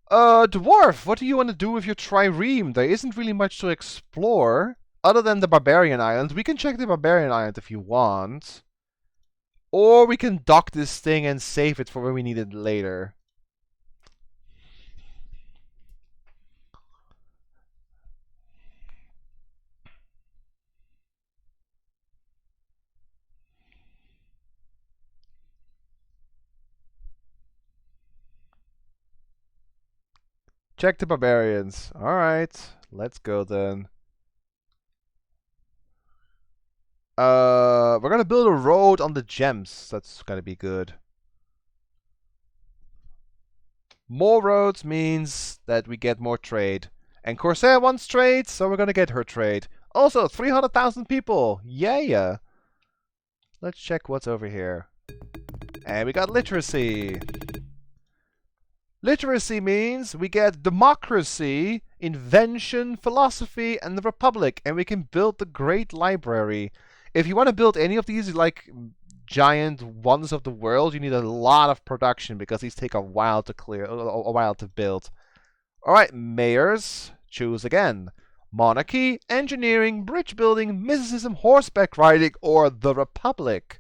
Dwarf, what do you want to do with your trireme? There isn't really much to explore, other than the Barbarian Island. We can check the Barbarian Island if you want. Or we can dock this thing and save it for when we need it later. Check the barbarians. Alright, let's go then. We're gonna build a road on the gems. That's gonna be good. More roads means that we get more trade. And Corsair wants trade, so we're gonna get her trade. Also, 300,000 people! Yeah! Let's check what's over here. And we got literacy. Literacy means we get democracy, invention, philosophy, and the republic, and we can build the great library. If you want to build any of these, like giant wonders of the world, you need a lot of production because these take a while to clear, a while to build. Alright, mayors, choose again. Monarchy, engineering, bridge building, mysticism, horseback riding, or the republic.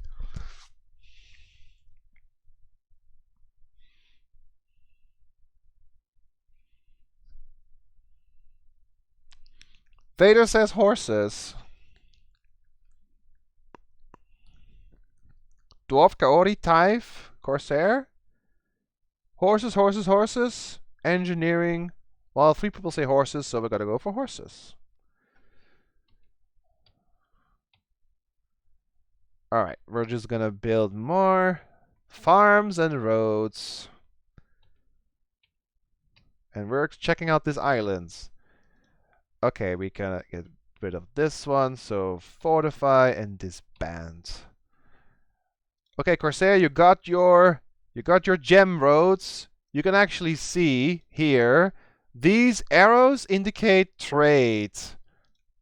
Vader says horses. Dwarf, Kaori, Typh, Corsair. Horses, horses, horses. Engineering. Well, 3 people say horses, so we gotta go for horses. Alright, we're just gonna build more farms and roads. And we're checking out these islands. Okay, we can get rid of this one, so fortify and disband. Okay, Corsair, you got your gem roads. You can actually see here, these arrows indicate trade.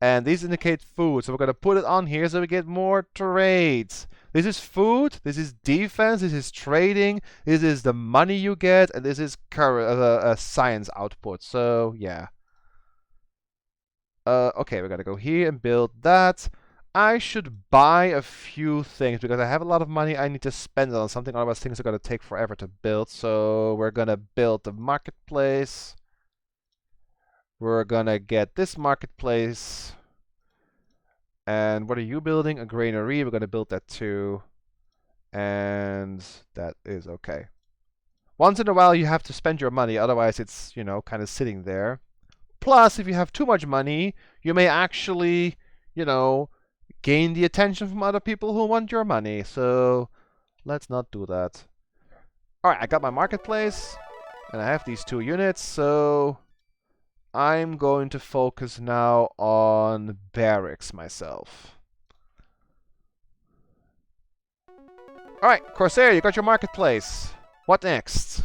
And these indicate food. So we're going to put it on here so we get more trades. This is food, this is defense, this is trading, this is the money you get, and this is science output. So, yeah. Okay, we're going to go here and build that. I should buy a few things because I have a lot of money I need to spend on something, otherwise things are going to take forever to build. So we're going to build the marketplace. We're going to get this marketplace. And what are you building? A granary. We're going to build that too. And that is okay. Once in a while, you have to spend your money. Otherwise, it's, you know, kind of sitting there. Plus, if you have too much money, you may actually, you know, gain the attention from other people who want your money. So let's not do that. Alright, I got my marketplace. And I have these 2 units. So I'm going to focus now on barracks myself. Alright, Corsair, you got your marketplace. What next?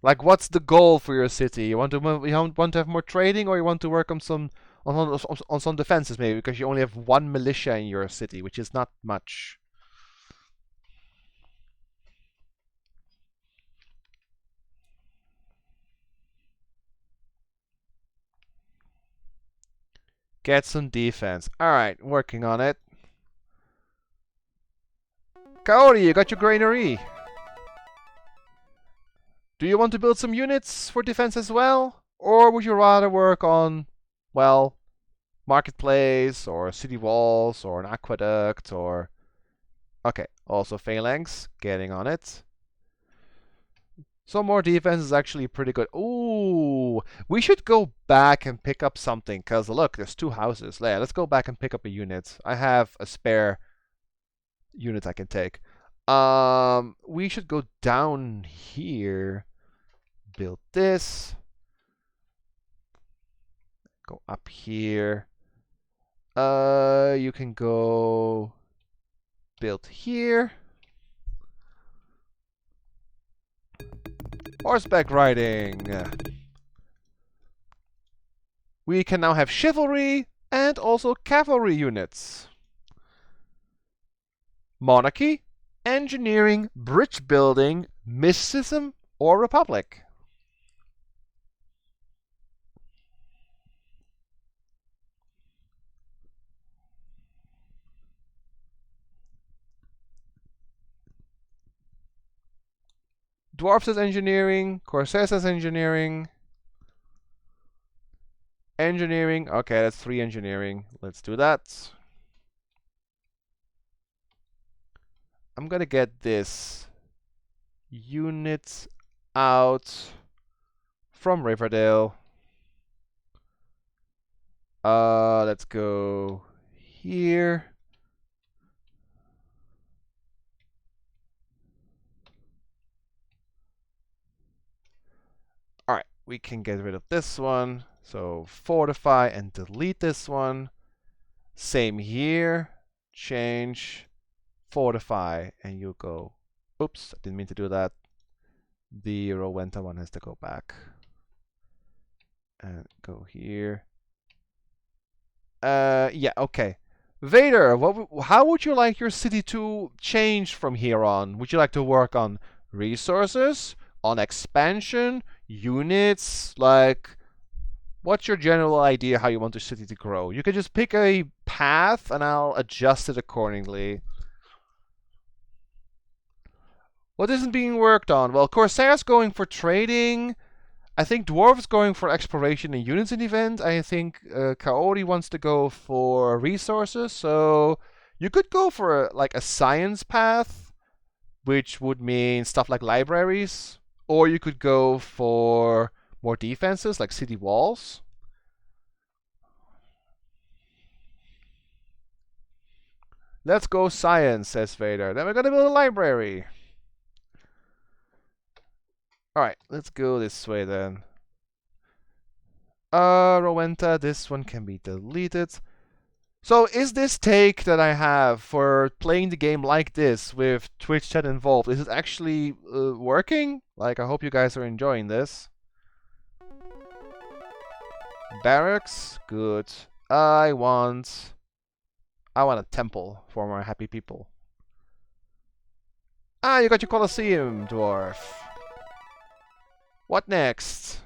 Like, what's the goal for your city? You want to have more trading, or you want to work on some on some defenses maybe, because you only have 1 militia in your city, which is not much. Get some defense. Alright, working on it. Kaori, you got your granary. Do you want to build some units for defense as well? Or would you rather work on, well, marketplace, or city walls, or an aqueduct, or... Okay, also phalanx, getting on it. Some more defense is actually pretty good. Ooh, we should go back and pick up something, because look, there's 2 houses. Yeah, let's go back and pick up a unit. I have a spare unit I can take. We should go down here, build this, go up here. You can go build here. Horseback riding. We can now have chivalry and also cavalry units. Monarchy, engineering, bridge building, mysticism, or republic. Dwarf says engineering, Corsair says engineering. Engineering, okay, that's 3 engineering. Let's do that. I'm gonna get this unit out from Riverdale. Let's go here. Alright, we can get rid of this one. So fortify and delete this one. Same here. Change, fortify, and you go. Oops, I didn't mean to do that. The Rowenta one has to go back. And go here. Yeah, okay. Vader, how would you like your city to change from here on? Would you like to work on resources, on expansion, units? Like, what's your general idea how you want your city to grow? You can just pick a path and I'll adjust it accordingly. What isn't being worked on? Well, Corsair's going for trading. I think Dwarf's going for exploration and units in event. I think Kaori wants to go for resources. So you could go for like a science path, which would mean stuff like libraries. Or you could go for more defenses like city walls. Let's go science, says Vader. Then we're gonna build a library. Alright, let's go this way then. Rowenta, this one can be deleted. So is this take that I have for playing the game like this with Twitch chat involved, is it actually working? Like, I hope you guys are enjoying this. Barracks, good. I want a temple for my happy people. Ah, you got your Colosseum, dwarf. What next?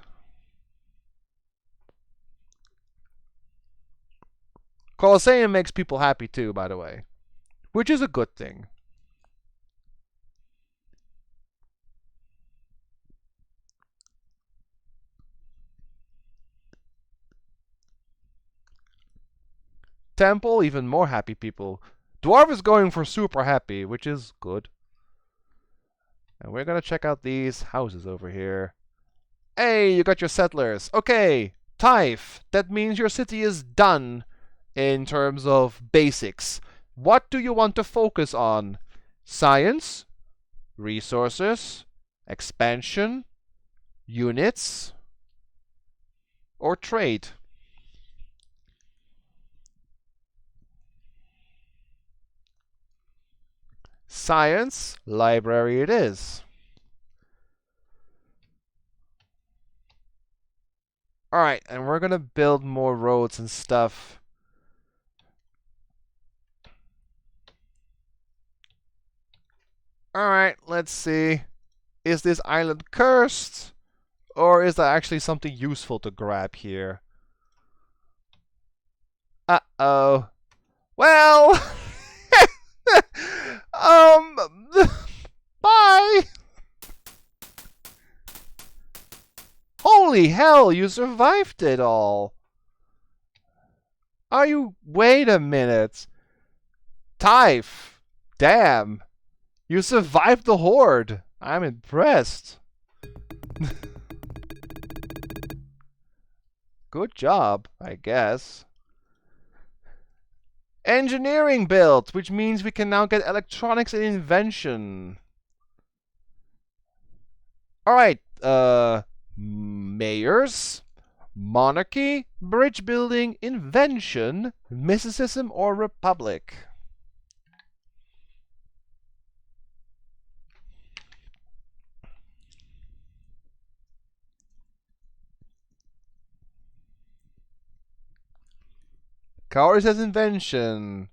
Colosseum makes people happy too, by the way. Which is a good thing. temple, even more happy people. Dwarf is going for super happy, which is good. And we're gonna check out these houses over here. Hey, you got your settlers. Okay, Taif, that means your city is done in terms of basics. What do you want to focus on? Science, resources, expansion, units, or trade? Science, library it is. Alright, and we're gonna build more roads and stuff. Alright, let's see. Is this island cursed? Or is that actually something useful to grab here? Uh-oh. Well... Bye! Holy hell, you survived it all! Are you... Wait a minute. Taif! Damn! You survived the horde! I'm impressed. Good job, I guess. Engineering built, which means we can now get electronics and invention. Alright, mayors, monarchy, bridge building, invention, mysticism, or republic. Kaori says invention.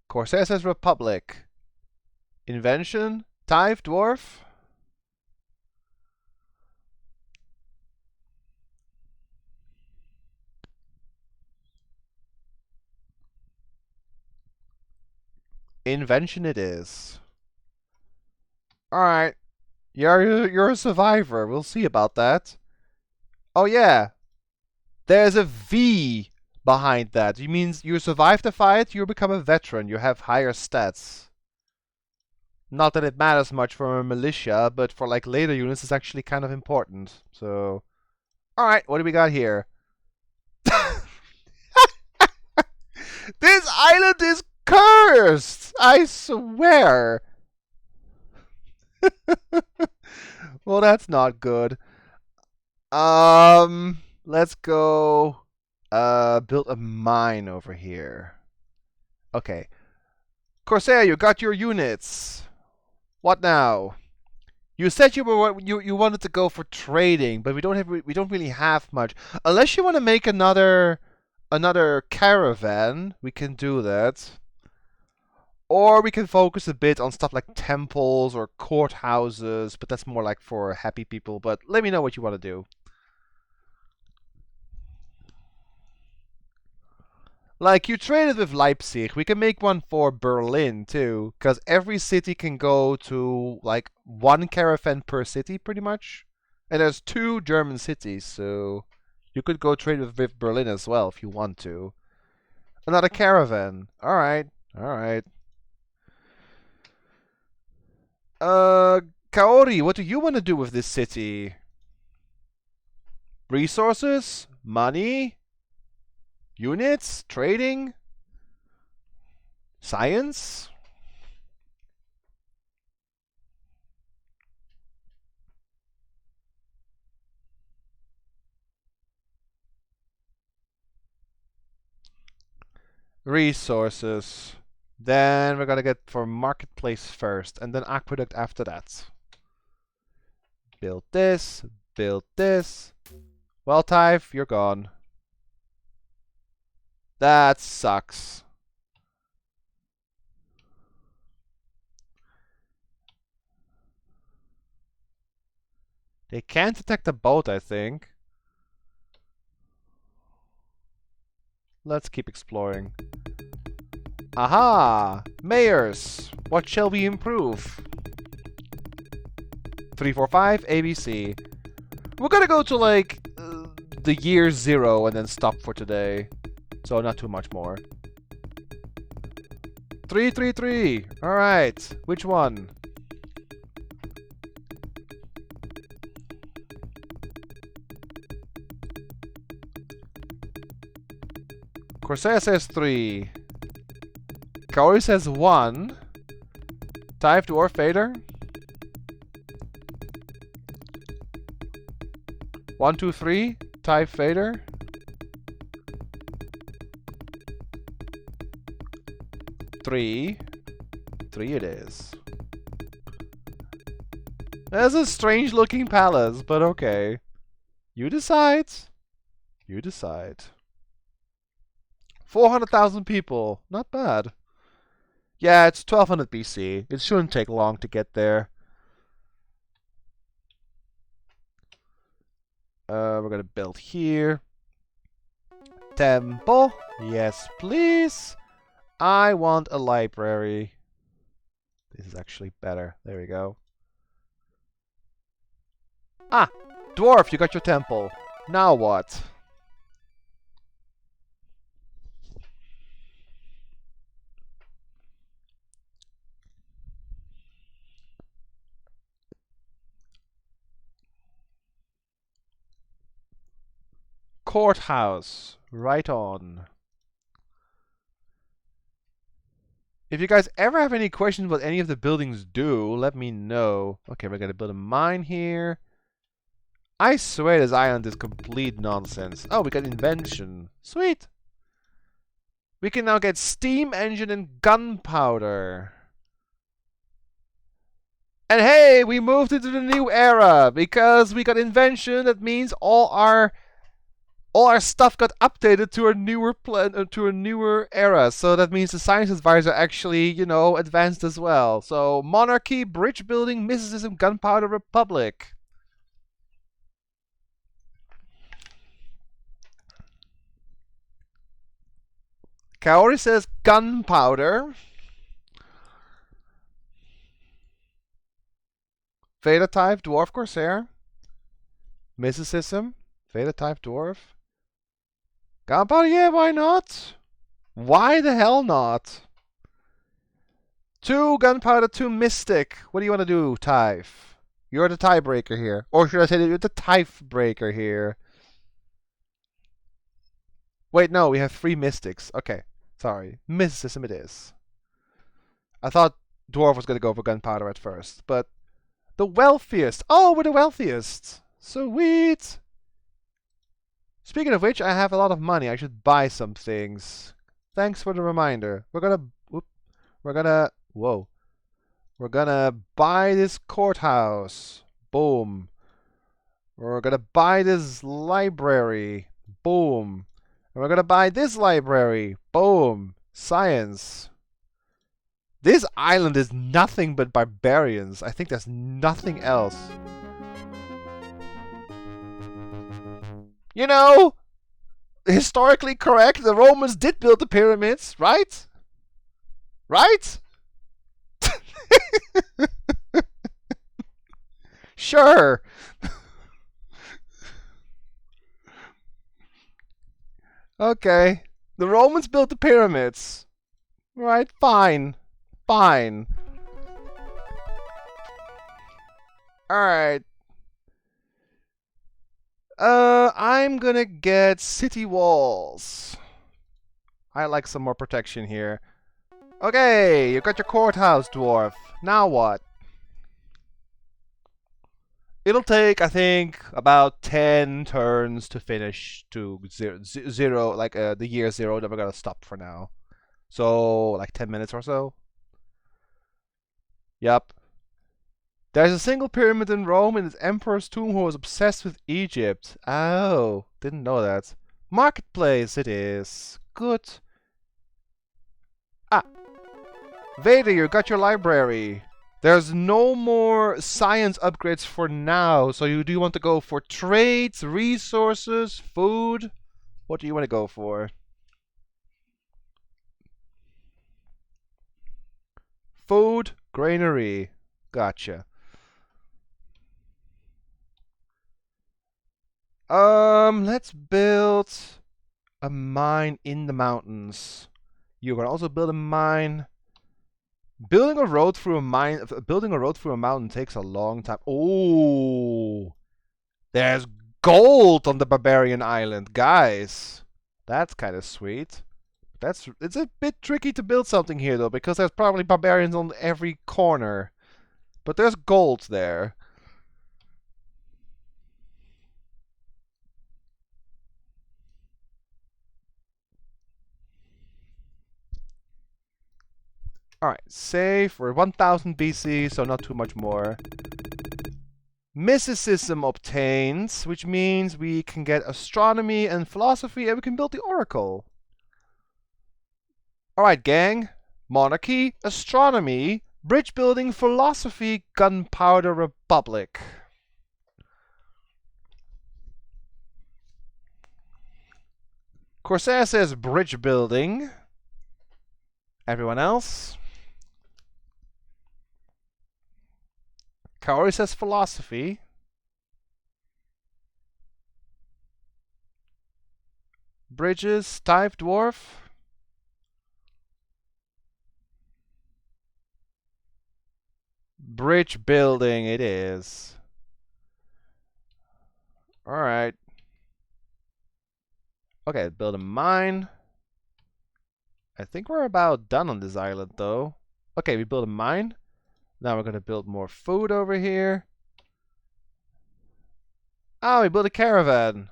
Corsair says republic. Invention? Taif, dwarf? Invention it is. Alright. You're a survivor. We'll see about that. Oh yeah. There's a V behind that. It means you survive the fight, you become a veteran. You have higher stats. Not that it matters much for a militia, but for like later units it's actually kind of important. So alright, what do we got here? This island is cursed! I swear! Well, that's not good. Let's go build a mine over here. Okay. Corsair, you got your units. What now? You said you wanted to go for trading, but we don't really have much. Unless you want to make another caravan, we can do that. Or we can focus a bit on stuff like temples or courthouses, but that's more like for happy people. But let me know what you want to do. Like, you traded with Leipzig. We can make one for Berlin, too. Because every city can go to, like, one caravan per city, pretty much. And there's 2 German cities, so you could go trade with Berlin as well if you want to. Another caravan. Alright, alright. Kaori, what do you want to do with this city? Resources? Money? Units? Trading? Science? Resources. Then we're gonna get for marketplace first, and then aqueduct after that. Build this, build this. Well, Taif, you're gone. That sucks. They can't detect the boat, I think. Let's keep exploring. Aha! Mayors! What shall we improve? 345 ABC. We're gonna go to like the year 0 and then stop for today. So not too much more. Three, three, three. All right. Which one? Corsair says 3. Kaori says 1. Type Dwarf Vader. 1, 2, 3. Type Vader. 3. 3 it is. That's a strange looking palace, but okay. You decide. You decide. 400,000 people. Not bad. Yeah, it's 1200 BC. It shouldn't take long to get there. We're gonna build here. Temple. Yes, please. I want a library. This is actually better. There we go. Ah! Dwarf, you got your temple. Now what? Courthouse. Right on. If you guys ever have any questions what any of the buildings do, let me know. Okay, we're gonna build a mine here. I swear this island is complete nonsense. Oh, we got invention. Sweet. We can now get steam engine and gunpowder. And hey, we moved into the new era because we got invention. That means all our stuff got updated to a newer era. So that means the science advisor actually, you know, advanced as well. So monarchy, bridge building, mysticism, gunpowder, republic. Kaori says gunpowder. Veda type, dwarf corsair. Mysticism, Veda type dwarf. Gunpowder, yeah, why not? Why the hell not? 2 gunpowder, 2 mystic. What do you want to do, Typh? You're the tiebreaker here. Or should I say that you're the Typh breaker here? Wait, no, we have 3 mystics. Okay, sorry. Mysticism it is. I thought dwarf was going to go for gunpowder at first, but the wealthiest. Oh, we're the wealthiest. Sweet. Speaking of which, I have a lot of money. I should buy some things. Thanks for the reminder. We're gonna buy this courthouse. Boom. We're gonna buy this library. Boom. And we're gonna buy this library. Boom. Science. This island is nothing but barbarians. I think there's nothing else. You know, historically correct, the Romans did build the pyramids, right? Right? Sure. Okay. The Romans built the pyramids. Right, fine. Fine. Alright. I'm gonna get city walls. I like some more protection here. Okay, you got your courthouse, dwarf. Now what? It'll take, I think, about 10 turns to finish to zero, like the year 0. Then we're gonna stop for now. So, like 10 minutes or so. Yup. There's a single pyramid in Rome in its emperor's tomb who was obsessed with Egypt. Oh, didn't know that. Marketplace it is. Good. Ah. Vader, you got your library. There's no more science upgrades for now. So do you want to go for trades, resources, food? What do you want to go for? Food, granary. Gotcha. Let's build a mine in the mountains. You're gonna also build a mine Building a road through a mountain takes a long time. Oh, there's gold on the barbarian island, guys. That's kind of sweet. It's a bit tricky to build something here though, because there's probably barbarians on every corner. But there's gold there. Alright, save. We're 1000 BC, so not too much more. Mysticism obtains, which means we can get astronomy and philosophy, and we can build the oracle. Alright, gang. Monarchy, astronomy, bridge building, philosophy, gunpowder republic. Corsair says bridge building. Everyone else? Kaori says philosophy. Bridges, type dwarf. Bridge building it is. Alright. Okay, build a mine. I think we're about done on this island though. Okay, we built a mine. Now we're gonna build more food over here. Ah, we built a caravan.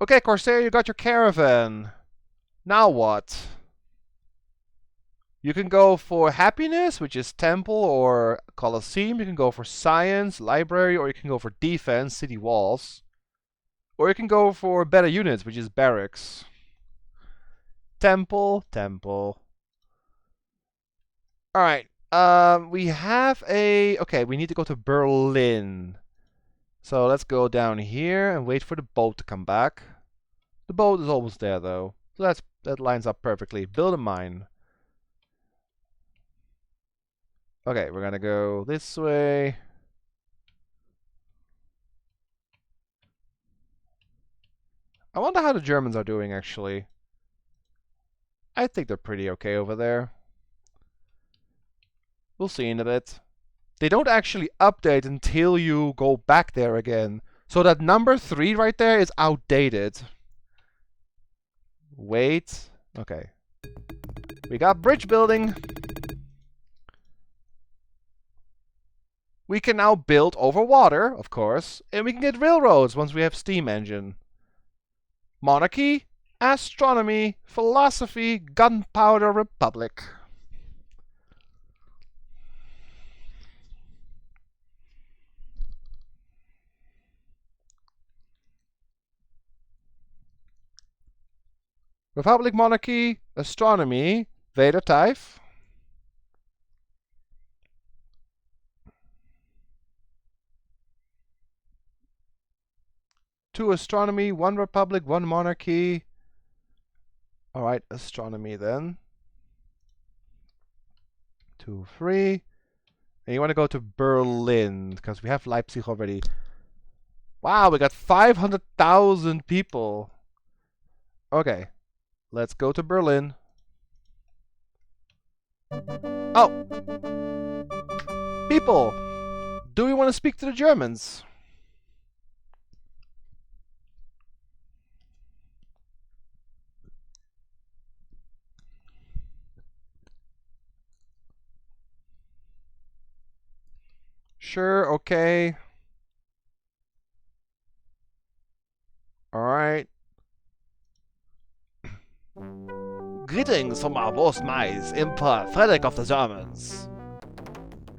Okay, Corsair, you got your caravan. Now what? You can go for happiness, which is temple or Colosseum. You can go for science, library, or you can go for defense, city walls. Or you can go for better units, which is barracks. Temple, temple. Alright, we have a... Okay, we need to go to Berlin. So let's go down here and wait for the boat to come back. The boat is almost there, though. So that lines up perfectly. Build a mine. Okay, we're gonna go this way. I wonder how the Germans are doing, actually. I think they're pretty okay over there. We'll see in a bit. They don't actually update until you go back there again. So that number 3 right there is outdated. Wait. Okay. We got bridge building. We can now build over water, of course. And we can get railroads once we have steam engine. Monarchy, astronomy, philosophy, gunpowder republic. Republic, monarchy, astronomy, Vader Typh. Two astronomy, one republic, one monarchy. Alright, astronomy then. 2, 3. And you want to go to Berlin, because we have Leipzig already. Wow, we got 500,000 people. Okay, let's go to Berlin. Oh! People! Do we want to speak to the Germans? Sure, okay. Alright. Greetings from our worst mice, Emperor Frederick of the Germans.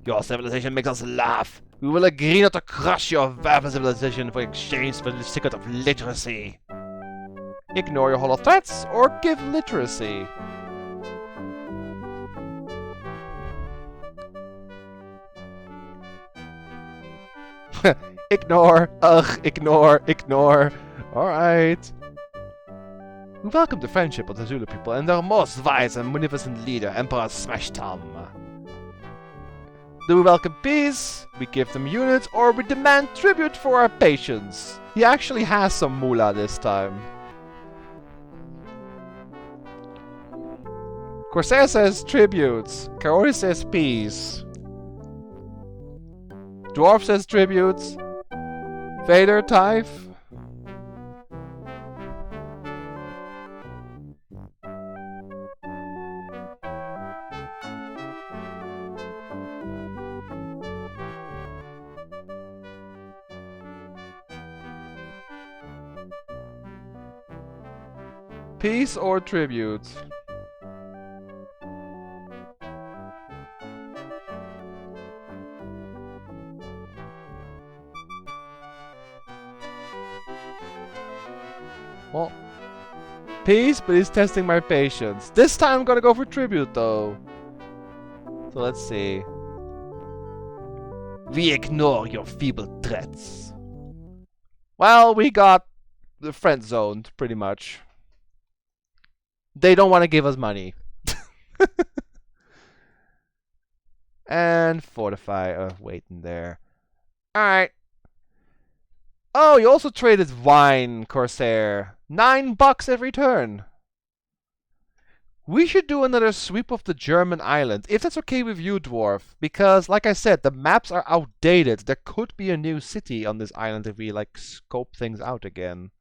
Your civilization makes us laugh. We will agree not to crush your verbal civilization for exchange for the secret of literacy. Ignore your hollow threats or give literacy. Ignore. Ugh, ignore, ignore. Alright. We welcome the friendship of the Zulu people and their most wise and magnificent leader, Emperor Smashtom. Do we welcome peace, we give them units, or we demand tribute for our patience? He actually has some moolah this time. Corsair says tributes. Kaori says peace. Dwarf says tributes. Vader, Typh. Peace or tribute? Well, peace, but he's testing my patience. This time I'm gonna go for tribute, though. So let's see. We ignore your feeble threats. Well, we got the friend zoned, pretty much. They don't want to give us money. And fortify, waiting there. Alright. Oh, you also traded wine, Corsair. $9 every turn. We should do another sweep of the German island, if that's okay with you, Dwarf. Because, like I said, the maps are outdated. There could be a new city on this island if we, like, scope things out again.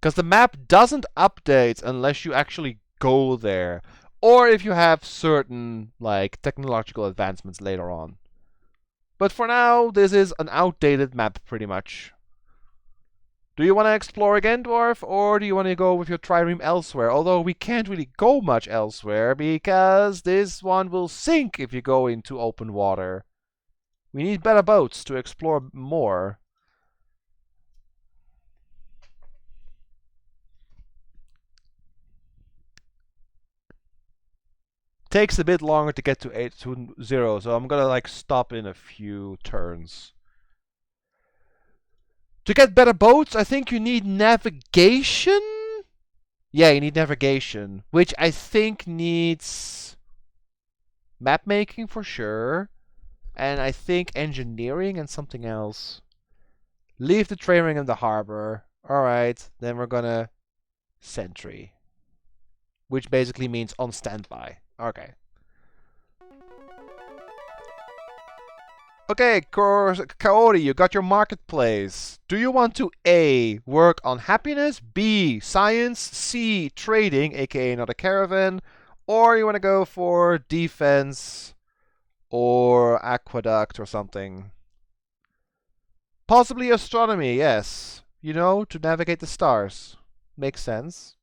Because the map doesn't update unless you actually go there. Or if you have certain, like, technological advancements later on. But for now, this is an outdated map, pretty much. Do you want to explore again, Dwarf? Or do you want to go with your trireme elsewhere? Although we can't really go much elsewhere, because this one will sink if you go into open water. We need better boats to explore more. Takes a bit longer to get to 8-0, so I'm gonna like stop in a few turns. To get better boats, I think you need navigation? Yeah, you need navigation, which I think needs map making for sure, and I think engineering and something else. Leave the trade ring in the harbor. Alright, then we're gonna sentry, which basically means on standby. Okay. Okay, Kaori, you got your marketplace. Do you want to A, work on happiness, B, science, C, trading, aka another caravan, or you want to go for defense or aqueduct or something? Possibly astronomy, yes. You know, to navigate the stars. Makes sense.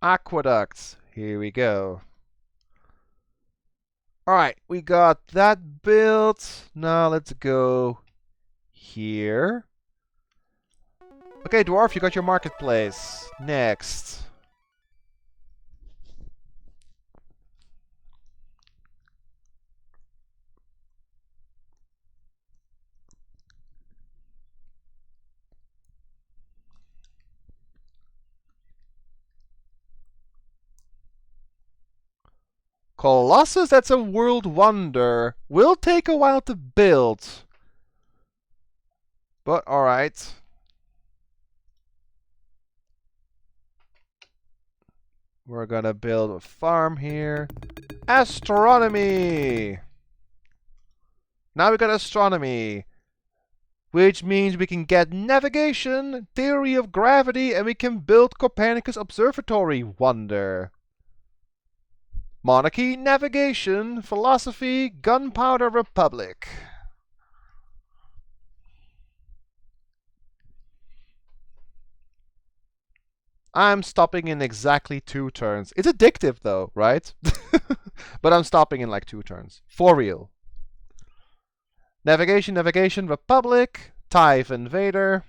Aqueducts. Here we go. Alright, we got that built. Now let's go here. Okay, Dwarf, you got your marketplace. Next. Colossus, that's a world wonder. Will take a while to build. But alright. We're gonna build a farm here. Astronomy! Now we got astronomy. Which means we can get navigation, theory of gravity, and we can build Copernicus Observatory. Wonder. Monarchy, navigation, philosophy, gunpowder republic. I'm stopping in exactly 2 turns. It's addictive though, right? But I'm stopping in like 2 turns. For real. Navigation, navigation, republic, Typh invader.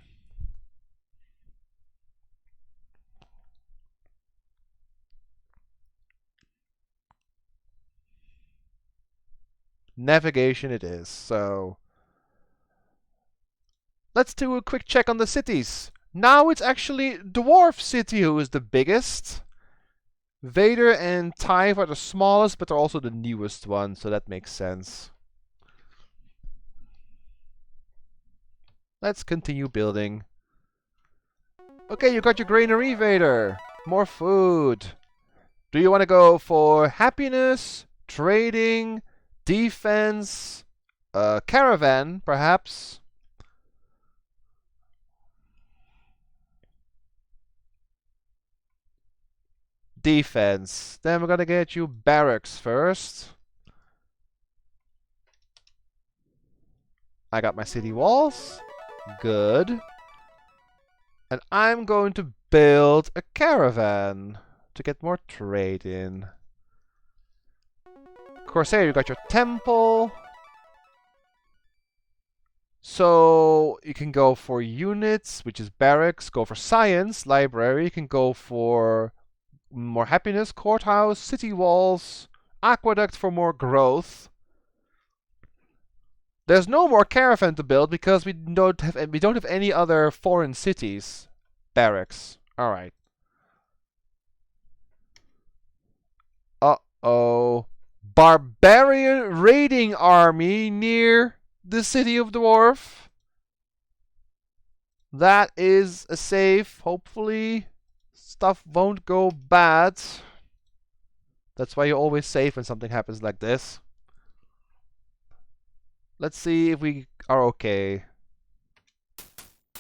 Navigation it is, so let's do a quick check on the cities. Now it's actually Dwarf City who is the biggest. Vader and Tyve are the smallest, but they're also the newest ones, so that makes sense. Let's continue building. Okay, you got your granary, Vader. More food. Do you want to go for happiness, trading, defense, caravan, perhaps? Defense. Then we're gonna get you barracks first. I got my city walls. Good. And I'm going to build a caravan to get more trade in. Corsair, you got your temple. So you can go for units, which is barracks. Go for science, library. You can go for more happiness, courthouse, city walls, aqueduct for more growth. There's no more caravan to build because we don't have any other foreign cities. Barracks. All right. Uh-oh. Barbarian raiding army near the city of Dwarf. That is a safe. Hopefully stuff won't go bad. That's why you always save when something happens like this. Let's see if we are okay.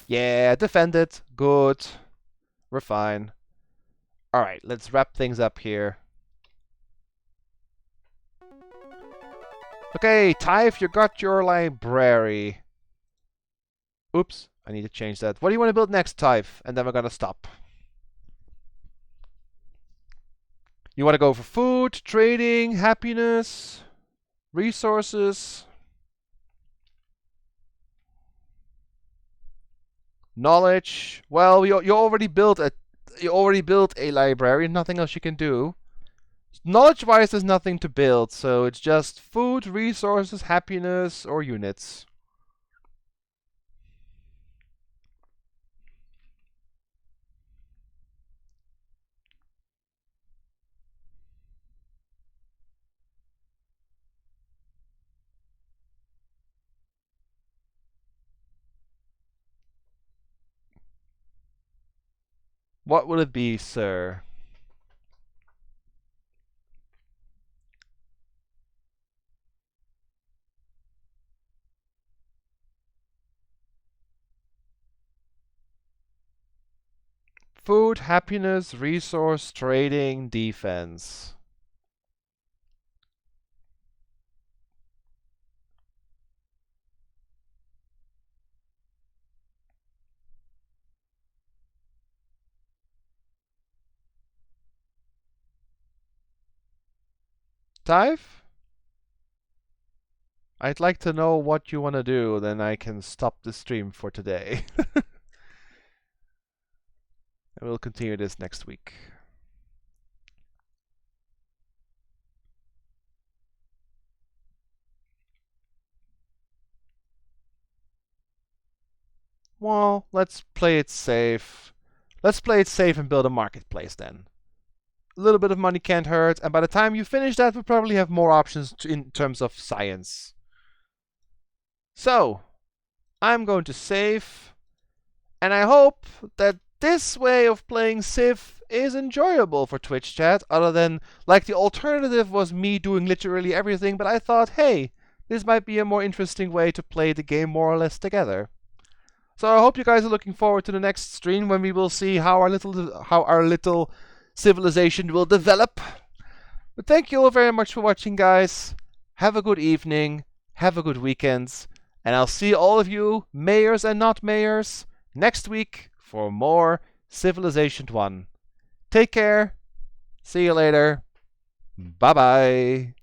Yeah, defended. Good. We're fine. Alright, let's wrap things up here. Okay, Tyve, you got your library. Oops, I need to change that. What do you want to build next, Tyve? And then we're gonna stop. You want to go for food, trading, happiness, resources, knowledge. Well, you already built a library. Nothing else you can do. Knowledge-wise, there's nothing to build, so it's just food, resources, happiness, or units. What will it be, sir? Food, happiness, resource, trading, defense. Tyve? I'd like to know what you want to do, then I can stop the stream for today. And we'll continue this next week. Well, let's play it safe. Let's play it safe and build a marketplace then. A little bit of money can't hurt, and by the time you finish that, we'll probably have more options in terms of science. So, I'm going to save, and I hope that this way of playing Civ is enjoyable for Twitch chat, other than, like, the alternative was me doing literally everything, but I thought, hey, this might be a more interesting way to play the game more or less together. So I hope you guys are looking forward to the next stream when we will see how our little civilization will develop. But thank you all very much for watching, guys. Have a good evening, have a good weekend, and I'll see all of you, mayors and not mayors, next week for more Civilization 1. Take care. See you later. Bye-bye.